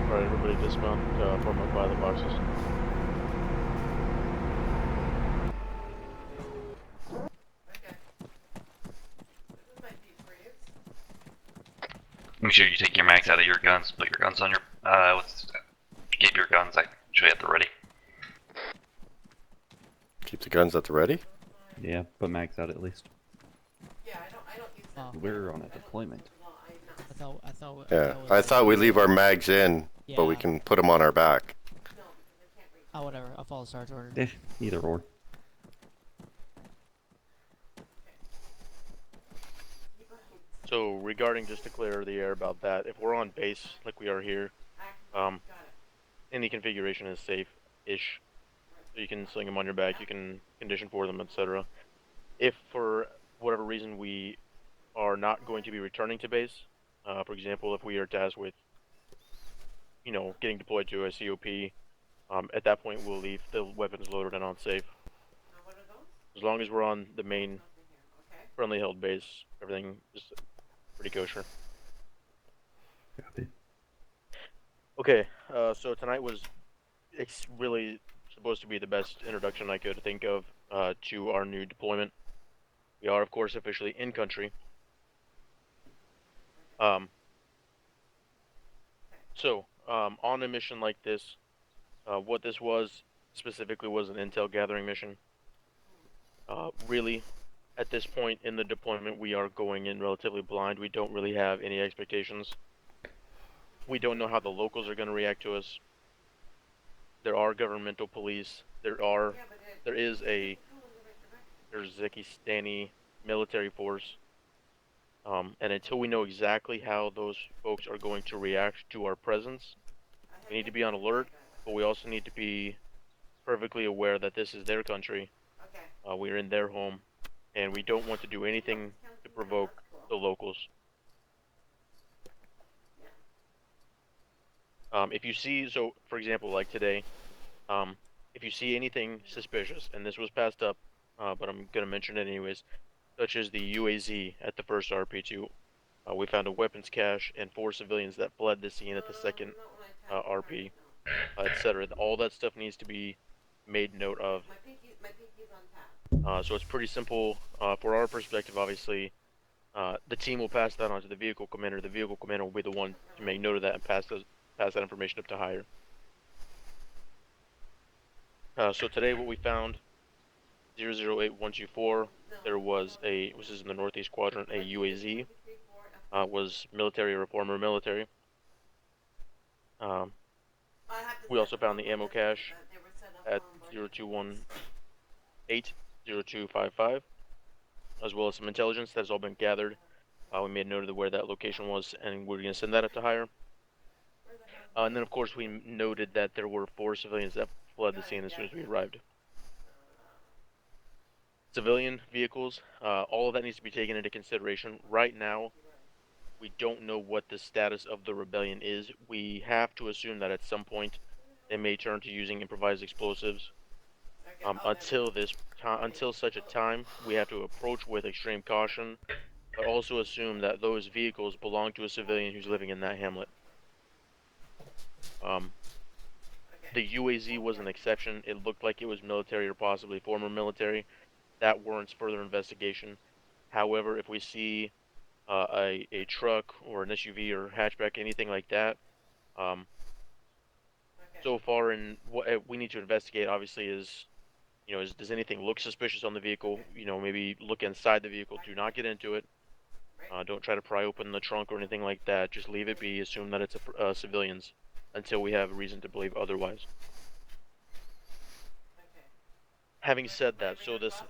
Alright, everybody dismount, form up by the boxes.
Make sure you take your mags out of your guns, put your guns on your, keep your guns actually at the ready.
Keep the guns at the ready.
Yeah, but max out at least.
Oh,
We're on a deployment.
I thought.
Yeah, I thought we leave our mags in, but we
Yeah.
can put them on our back.
Oh, whatever. I'll follow Sarge order.
Eh, either or.
So regarding, just to clear the air about that, if we're on base like we are here, any configuration is safe-ish. So you can sling them on your back, you can condition for them, etc. If for whatever reason we are not going to be returning to base, for example, if we are tasked with, you know, getting deployed to a COP, at that point we'll leave the weapons loaded and on safe. As long as we're on the main friendly held base, everything is pretty kosher.
Copy.
Okay, so tonight was really supposed to be the best introduction I could think of to our new deployment. We are, of course, officially in country. On a mission like this, what this was specifically was an intel gathering mission. Really, at this point in the deployment, we are going in relatively blind. We don't really have any expectations. We don't know how the locals are going to react to us. There are governmental police. There is a Uzbekistani military force. And until we know exactly how those folks are going to react to our presence, we need to be on alert, but we also need to be perfectly aware that this is their country. We are in their home, and we don't want to do anything to provoke the locals. If you see, so for example, like today, if you see anything suspicious, and this was passed up, but I'm going to mention it anyways, such as the UAZ at the first RP2, we found a weapons cache and 4 civilians that fled the scene at the second RP, etc. All that stuff needs to be made note of. So it's pretty simple. For our perspective, obviously, the team will pass that on to the vehicle commander. The vehicle commander will be the one to make note of that and pass that information up to higher. So today what we found, 008124, there was which is in the northeast quadrant, a UAZ, was military or former military. We also found the ammo cache at 02180255, as well as some intelligence that has all been gathered. We made note of where that location was, and we're going to send that up to higher. And then, of course, we noted that there were 4 civilians that fled the scene as soon as we arrived. Civilian vehicles, all of that needs to be taken into consideration. Right now, we don't know what the status of the rebellion is. We have to assume that at some point they may turn to using improvised explosives. Until such a time, we have to approach with extreme caution, but also assume that those vehicles belong to a civilian who's living in that hamlet. The UAZ was an exception. It looked like it was military or possibly former military. That warrants further investigation. However, if we see a truck or an SUV or hatchback, anything like that, so far in what we need to investigate, obviously, is does anything look suspicious on the vehicle? Maybe look inside the vehicle. Do not get into it. Don't try to pry open the trunk or anything like that. Just leave it be. Assume that it's a civilians until we have reason to believe otherwise. Having said that, so this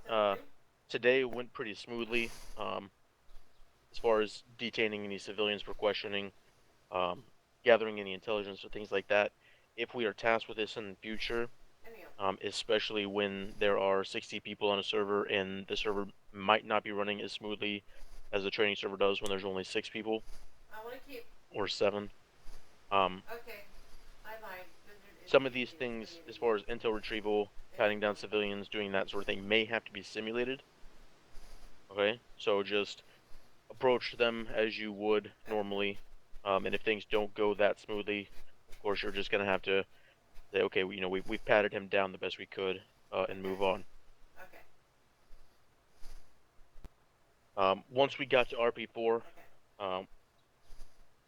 today went pretty smoothly as far as detaining any civilians for questioning, gathering any intelligence or things like that. If we are tasked with this in the future, especially when there are 60 people on a server and the server might not be running as smoothly as the training server does when there's only 6 people or 7. Some of these things, as far as intel retrieval, patting down civilians, doing that sort of thing, may have to be simulated. Okay, so just approach them as you would normally, and if things don't go that smoothly, of course you're just gonna have to say, okay, we've patted him down the best we could, and move on. Once we got to RP4,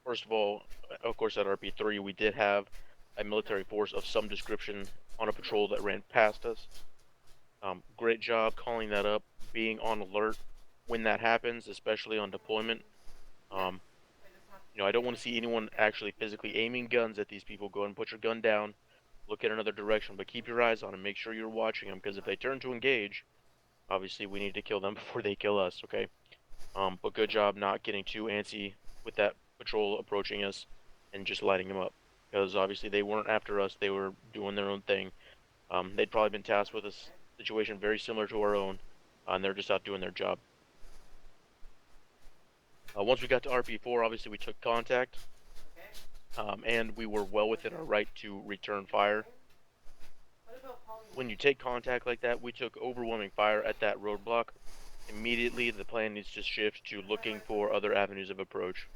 first of all, of course at RP3 we did have a military force of some description on a patrol that ran past us. Great job calling that up, being on alert when that happens, especially on deployment. I don't want to see anyone actually physically aiming guns at these people. Go ahead and put your gun down, look in another direction, but keep your eyes on them. Make sure you're watching them, because if they turn to engage, obviously we need to kill them before they kill us, okay? But good job not getting too antsy with that patrol approaching us and just lighting them up, because obviously they weren't after us. They were doing their own thing. They'd probably been tasked with a situation very similar to our own, and they're just out doing their job. Once we got to RP4, obviously we took contact, and we were well within our right to return fire. When you take contact like that, we took overwhelming fire at that roadblock. Immediately, the plan needs to shift to looking for other avenues of approach.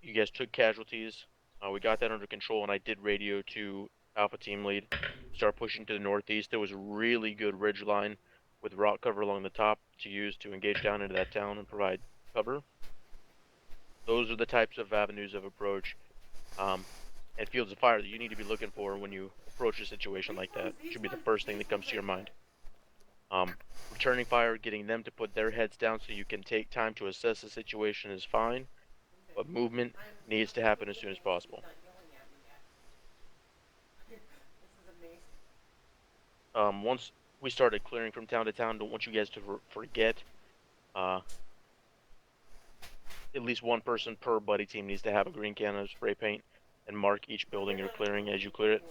You guys took casualties. We got that under control, and I did radio to Alpha Team Lead. Start pushing to the northeast. There was a really good ridge line with rock cover along the top to use to engage down into that town and provide cover. Those are the types of avenues of approach and fields of fire that you need to be looking for when you approach a situation like that. It should be the first thing that comes to your mind. Returning fire, getting them to put their heads down so you can take time to assess the situation is fine, but movement needs to happen as soon as possible. Once we started clearing from town to town, don't want you guys to forget, at least one person per buddy team needs to have a green can of spray paint and mark each building you're clearing as you clear it.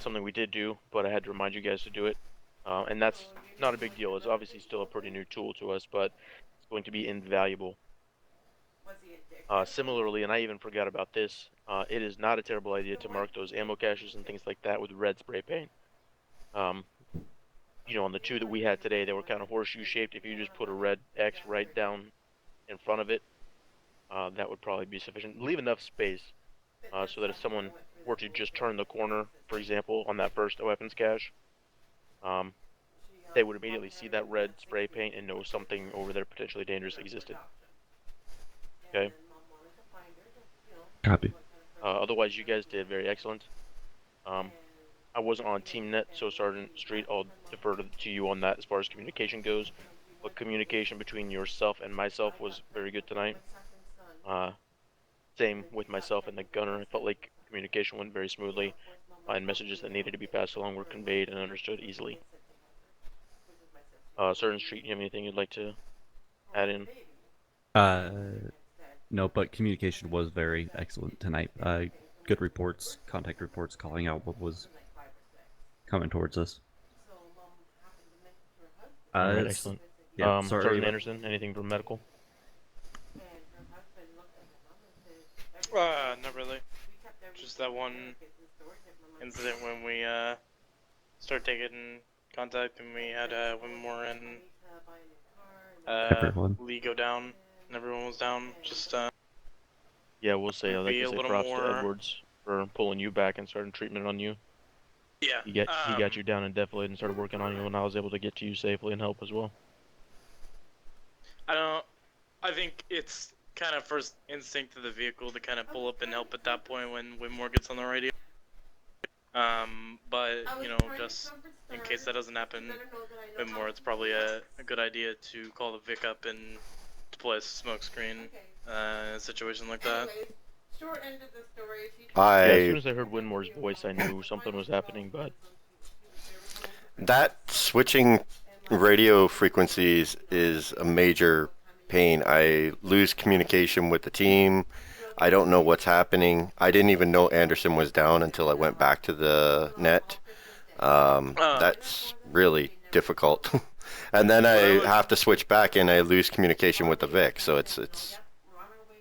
Something we did do, but I had to remind you guys to do it. And that's not a big deal. It's obviously still a pretty new tool to us, but it's going to be invaluable. Similarly, and I even forgot about this, it is not a terrible idea to mark those ammo caches and things like that with red spray paint. On the 2 that we had today, they were kind of horseshoe shaped. If you just put a red X right down in front of it, that would probably be sufficient. Leave enough space so that if someone were to just turn the corner, for example, on that first weapons cache, they would immediately see that red spray paint and know something over there potentially dangerous existed. Okay?
Copy.
Otherwise, you guys did very excellent. I wasn't on TeamNet, so Sergeant Street, I'll defer to you on that as far as communication goes. But communication between yourself and myself was very good tonight. Same with myself and the gunner. I felt like communication went very smoothly, and messages that needed to be passed along were conveyed and understood easily. Sergeant Street, you have anything you'd like to add in?
No, but communication was very excellent tonight. Good reports, contact reports, calling out what was coming towards us.
Alright,
it's-
excellent.
Yeah, sorry.
Sergeant
about-
Anderson, anything from medical?
Not really. Just that one incident when we started taking contact and we had Windmoor and
Everyone.
Lee go down and everyone was down. Just
Yeah, we'll say I'd like
Be
to
a
say
little
props
more-
to Edwards for pulling you back and starting treatment on you.
yeah.
He got you down and deflated and started working on you, and I was able to get to you safely and help as well.
I think it's kind of first instinct of the vehicle to kind of pull up and help at that point when Windmoor gets on the radio. But just in case that doesn't happen, Windmoor, it's probably a good idea to call the Vic up and deploy a smoke screen in a situation like that.
Short end of the story.
Yeah, as soon
I
as I heard Windmore's voice, I knew something was happening, but
that switching radio frequencies is a major pain. I lose communication with the team. I don't know what's happening. I didn't even know Anderson was down until I went back to the net. That's really difficult. And then I have to switch back and I lose communication with the Vic, so it's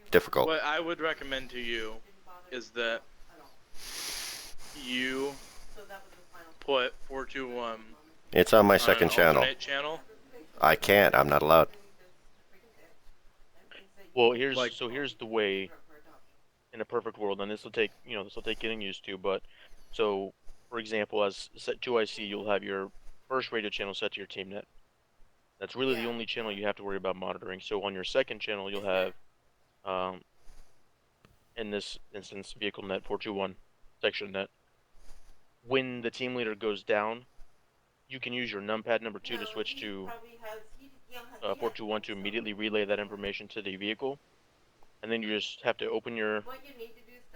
difficult.
What I would recommend to you is that you put 421
It's on my
on
second
an
channel.
alternate channel.
I can't. I'm not allowed.
well, here's the way. In a perfect world, and this will take getting used to. But so, for example, as set 2IC, you'll have your first radio channel set to your team net. That's really the only channel you have to worry about monitoring. So on your second channel, you'll have, in this instance, vehicle net 421, section net. When the team leader goes down, you can use your numpad number 2 to switch to 421 to immediately relay that information to the vehicle. And then you just have to open your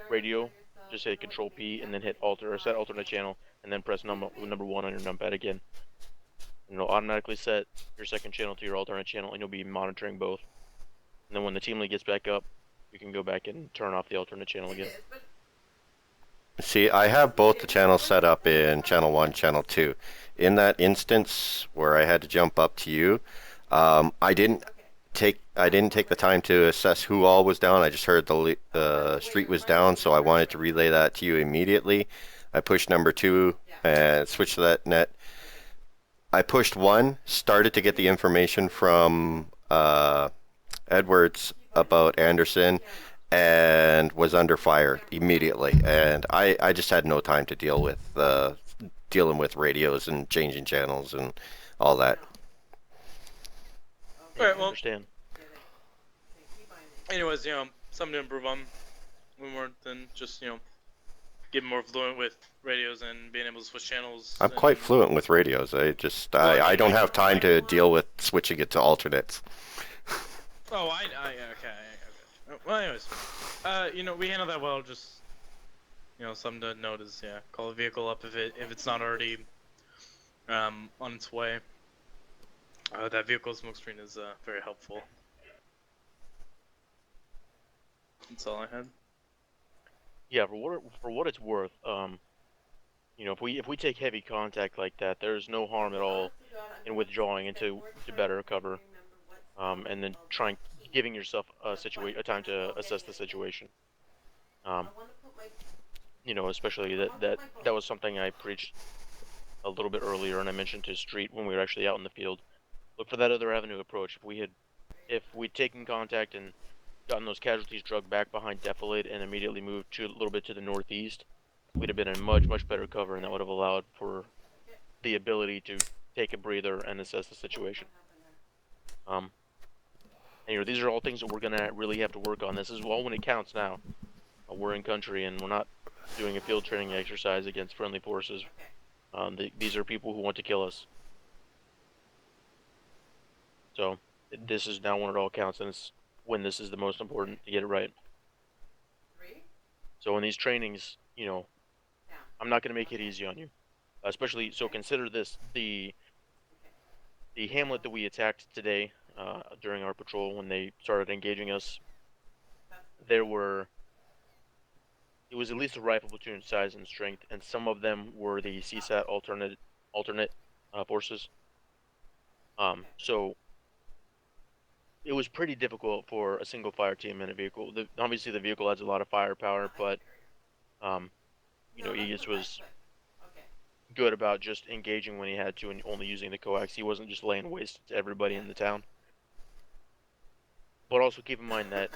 radio, just hit Control P, and then hit set alternate channel, and then press number 1 on your numpad again. And it'll automatically set your second channel to your alternate channel, and you'll be monitoring both. And then when the team lead gets back up, you can go back and turn off the alternate channel again.
See, I have both the channels set up in channel 1, channel 2. In that instance where I had to jump up to you, I didn't take the time to assess who all was down. I just heard the street was down, so I wanted to relay that to you immediately. I pushed number 2 and switched to that net. I pushed 1, started to get the information from Edwards about Anderson, and was under fire immediately. And I just had no time to deal with dealing with radios and changing channels and all that.
Alright, well,
Understand.
anyways, something to improve on. More than just, get more fluent with radios and being able to switch channels.
I'm quite fluent with radios. I don't have time to deal with switching it to alternates.
Oh, okay. Well, anyways, we handle that well. Just, something to note is, call the vehicle up if it's not already on its way. That vehicle smoke screen is very helpful. That's all I had.
Yeah, for what it's worth, if we take heavy contact like that, there's no harm at all in withdrawing into better cover, and then giving yourself a time to assess the situation. Especially that was something I preached a little bit earlier, and I mentioned to Street when we were actually out in the field. Look for that other avenue approach. If we'd taken contact and gotten those casualties drugged back behind Defilade and immediately moved a little bit to the northeast, we'd have been in much better cover, and that would have allowed for the ability to take a breather and assess the situation. And these are all things that we're gonna really have to work on. This is all when it counts now. We're in country, and we're not doing a field training exercise against friendly forces. These are people who want to kill us. So this is now when it all counts, and it's when this is the most important to get it right. So in these trainings, I'm not going to make it easy on you. Especially, so consider this, the hamlet that we attacked today during our patrol when they started engaging us, it was at least a rifle platoon size and strength, and some of them were the CSAT alternate forces. So it was pretty difficult for a single fire team in a vehicle. Obviously, the vehicle has a lot of firepower, but Aegis was good about just engaging when he had to and only using the coax. He wasn't just laying waste to everybody in the town. But also keep in mind that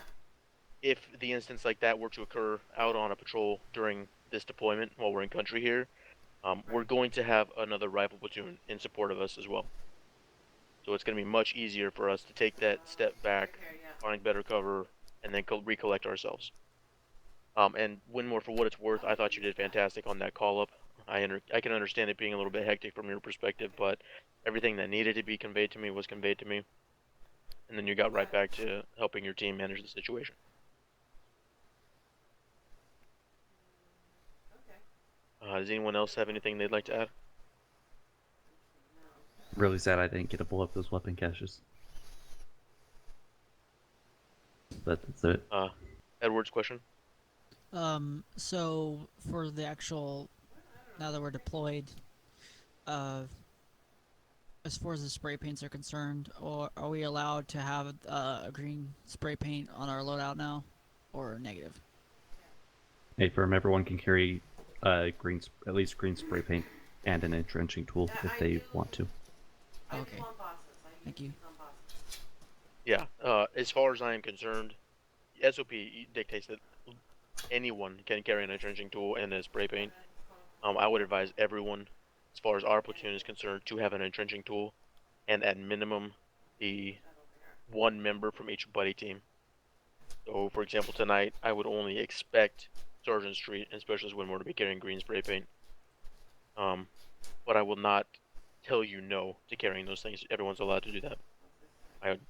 if the instance like that were to occur out on a patrol during this deployment while we're in country here, we're going to have another rifle platoon in support of us as well. So it's going to be much easier for us to take that step back, find better cover, and then recollect ourselves. And Windmoor, for what it's worth, I thought you did fantastic on that call-up. I can understand it being a little bit hectic from your perspective, but everything that needed to be conveyed to me was conveyed to me. And then you got right back to helping your team manage the situation. Does anyone else have anything they'd like to add?
Really sad I didn't get to blow up those weapon caches. But that's it.
Edward's question?
So for the actual, now that we're deployed, as far as the spray paints are concerned, or are we allowed to have a green spray paint on our loadout now, or negative?
Hey, firm, everyone can carry at least green spray paint and an entrenching tool if they want to.
Okay. Thank you.
Yeah. As far as I am concerned, SOP dictates that anyone can carry an entrenching tool and a spray paint. I would advise everyone, as far as our platoon is concerned, to have an entrenching tool, and at minimum, the one member from each buddy team. So, for example, tonight, I would only expect Sergeant Street and Specialist Windmoor to be carrying green spray paint. But I will not tell you no to carrying those things. Everyone's allowed to do that.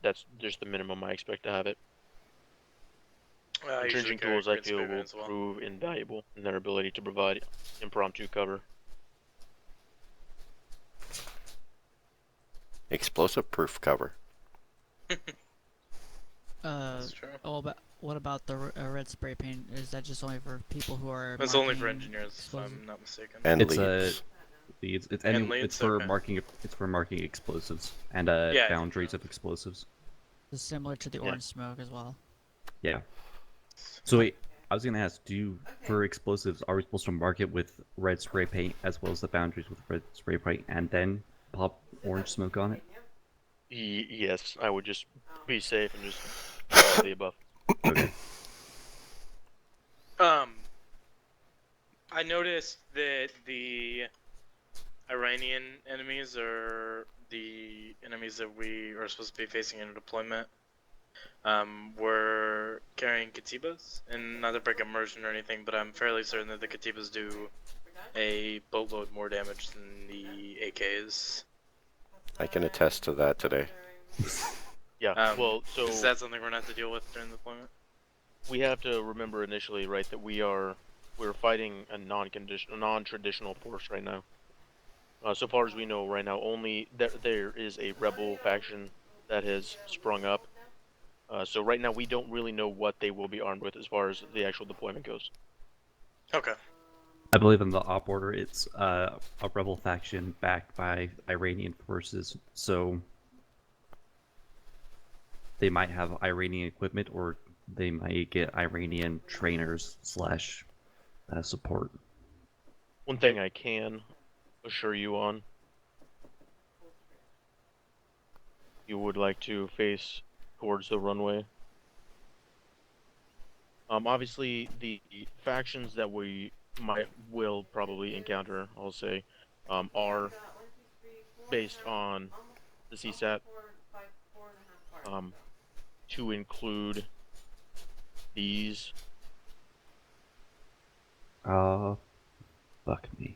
That's just the minimum I expect to have it. Entrenching tools, I feel, will prove invaluable in their ability to provide impromptu cover.
Explosive-proof cover.
That's true.
But what about the red spray paint? Is that just only for people who are?
It's only for
marking
engineers, if
explosive?
I'm not mistaken.
And
It's
leads.
it's for
okay.
marking explosives and
Yeah,
boundaries of explosives.
It's similar to the orange smoke as well.
Yeah. So wait, I was gonna ask, for explosives, are we supposed to mark it with red spray paint as well as the boundaries with red spray paint and then pop orange smoke on it?
Yes, I would just be safe and just all of the above.
Okay.
I noticed that the Iranian enemies are the enemies that we are supposed to be facing in a deployment. Were carrying katibas, and not to break immersion or anything, but I'm fairly certain that the katibas do a boatload more damage than the AKs.
I can attest to that today.
Yeah, well, so
is that something we're gonna have to deal with during the deployment?
we have to remember initially, right, that we're fighting a non-traditional force right now. So far as we know right now, only there is a rebel faction that has sprung up. So right now we don't really know what they will be armed with as far as the actual deployment goes.
Okay.
I believe in the op order, it's a rebel faction backed by Iranian forces, so they might have Iranian equipment, or they might get Iranian trainers / support.
One thing I can assure you on, you would like to face towards the runway. Obviously, the factions that we will probably encounter, I'll say, are based on the CSAT. To include these.
Fuck me.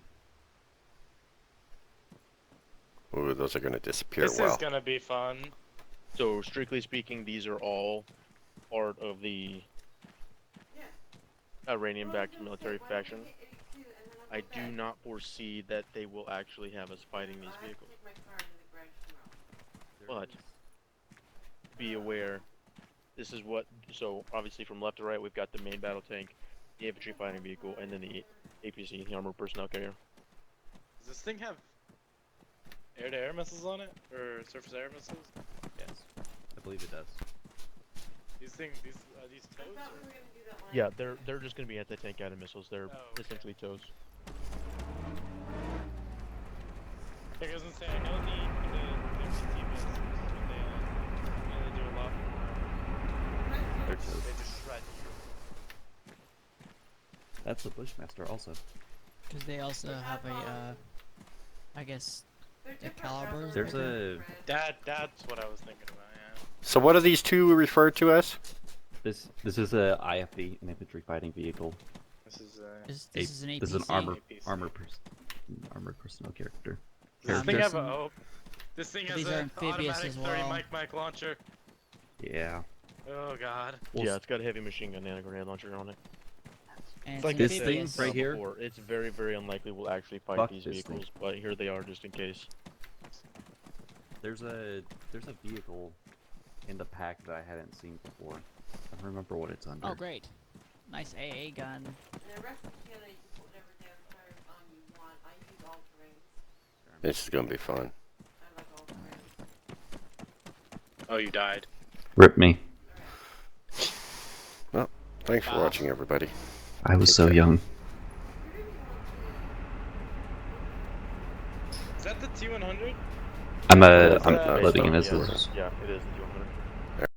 Ooh, those are going to disappear
This is gonna be fun.
So, strictly speaking, these are all part of the Iranian-backed military faction. I do not foresee that they will actually have us fighting these vehicles. But be aware, this is what, so obviously from left to right we've got the main battle tank, the infantry fighting vehicle, and then the APC, the armored personnel carrier.
Does this thing have
air-to-air missiles on it, or surface-air missiles?
Yes, I believe it does.
These things, are these
I
toads?
thought we
Or?
were gonna do that last
Yeah,
time.
they're just gonna be anti-tank guided missiles. They're
Oh, okay.
essentially toes.
Yeah, I was gonna say, I know the FCT missiles, when they do a lot.
They're toes.
They just shred you.
That's the Bushmaster also.
Because they also have a, I guess,
They're
a
different
caliber.
rubber
There's
and
a-
thread.
That's what I was thinking about, yeah.
So what are these two referred to as?
This is a IFV, an infantry fighting vehicle.
This is,
This is an APC.
This is an
APC.
armored personnel character.
Does this
I'm
thing have
guessing-
a, this thing has
these are
a
amphibious
automatic
as
30
well.
mic launcher.
Yeah.
Oh god.
Well,
Yeah, it's got a heavy machine gun and a grenade launcher on it.
And
It's like
it's
this
I
thing
amphibious.
right here.
before, it's very, very unlikely we'll actually fight
Fuck
these
this
vehicles,
thing.
but here they are just in case.
There's a vehicle in the pack that I hadn't seen before. I don't remember what it's under.
Oh, great. Nice AA gun.
And the rest of Canada, you can put whatever damn tires on you want. I use all terrains.
This is gonna be fun.
I like all terrains.
Oh, you died.
Rip me.
Thanks for watching, everybody.
I was
Take
so
care.
young.
Is that the T100?
I'm
That's,
I'm
based
loading in
on-
as
yes,
this.
yeah, it is the 200.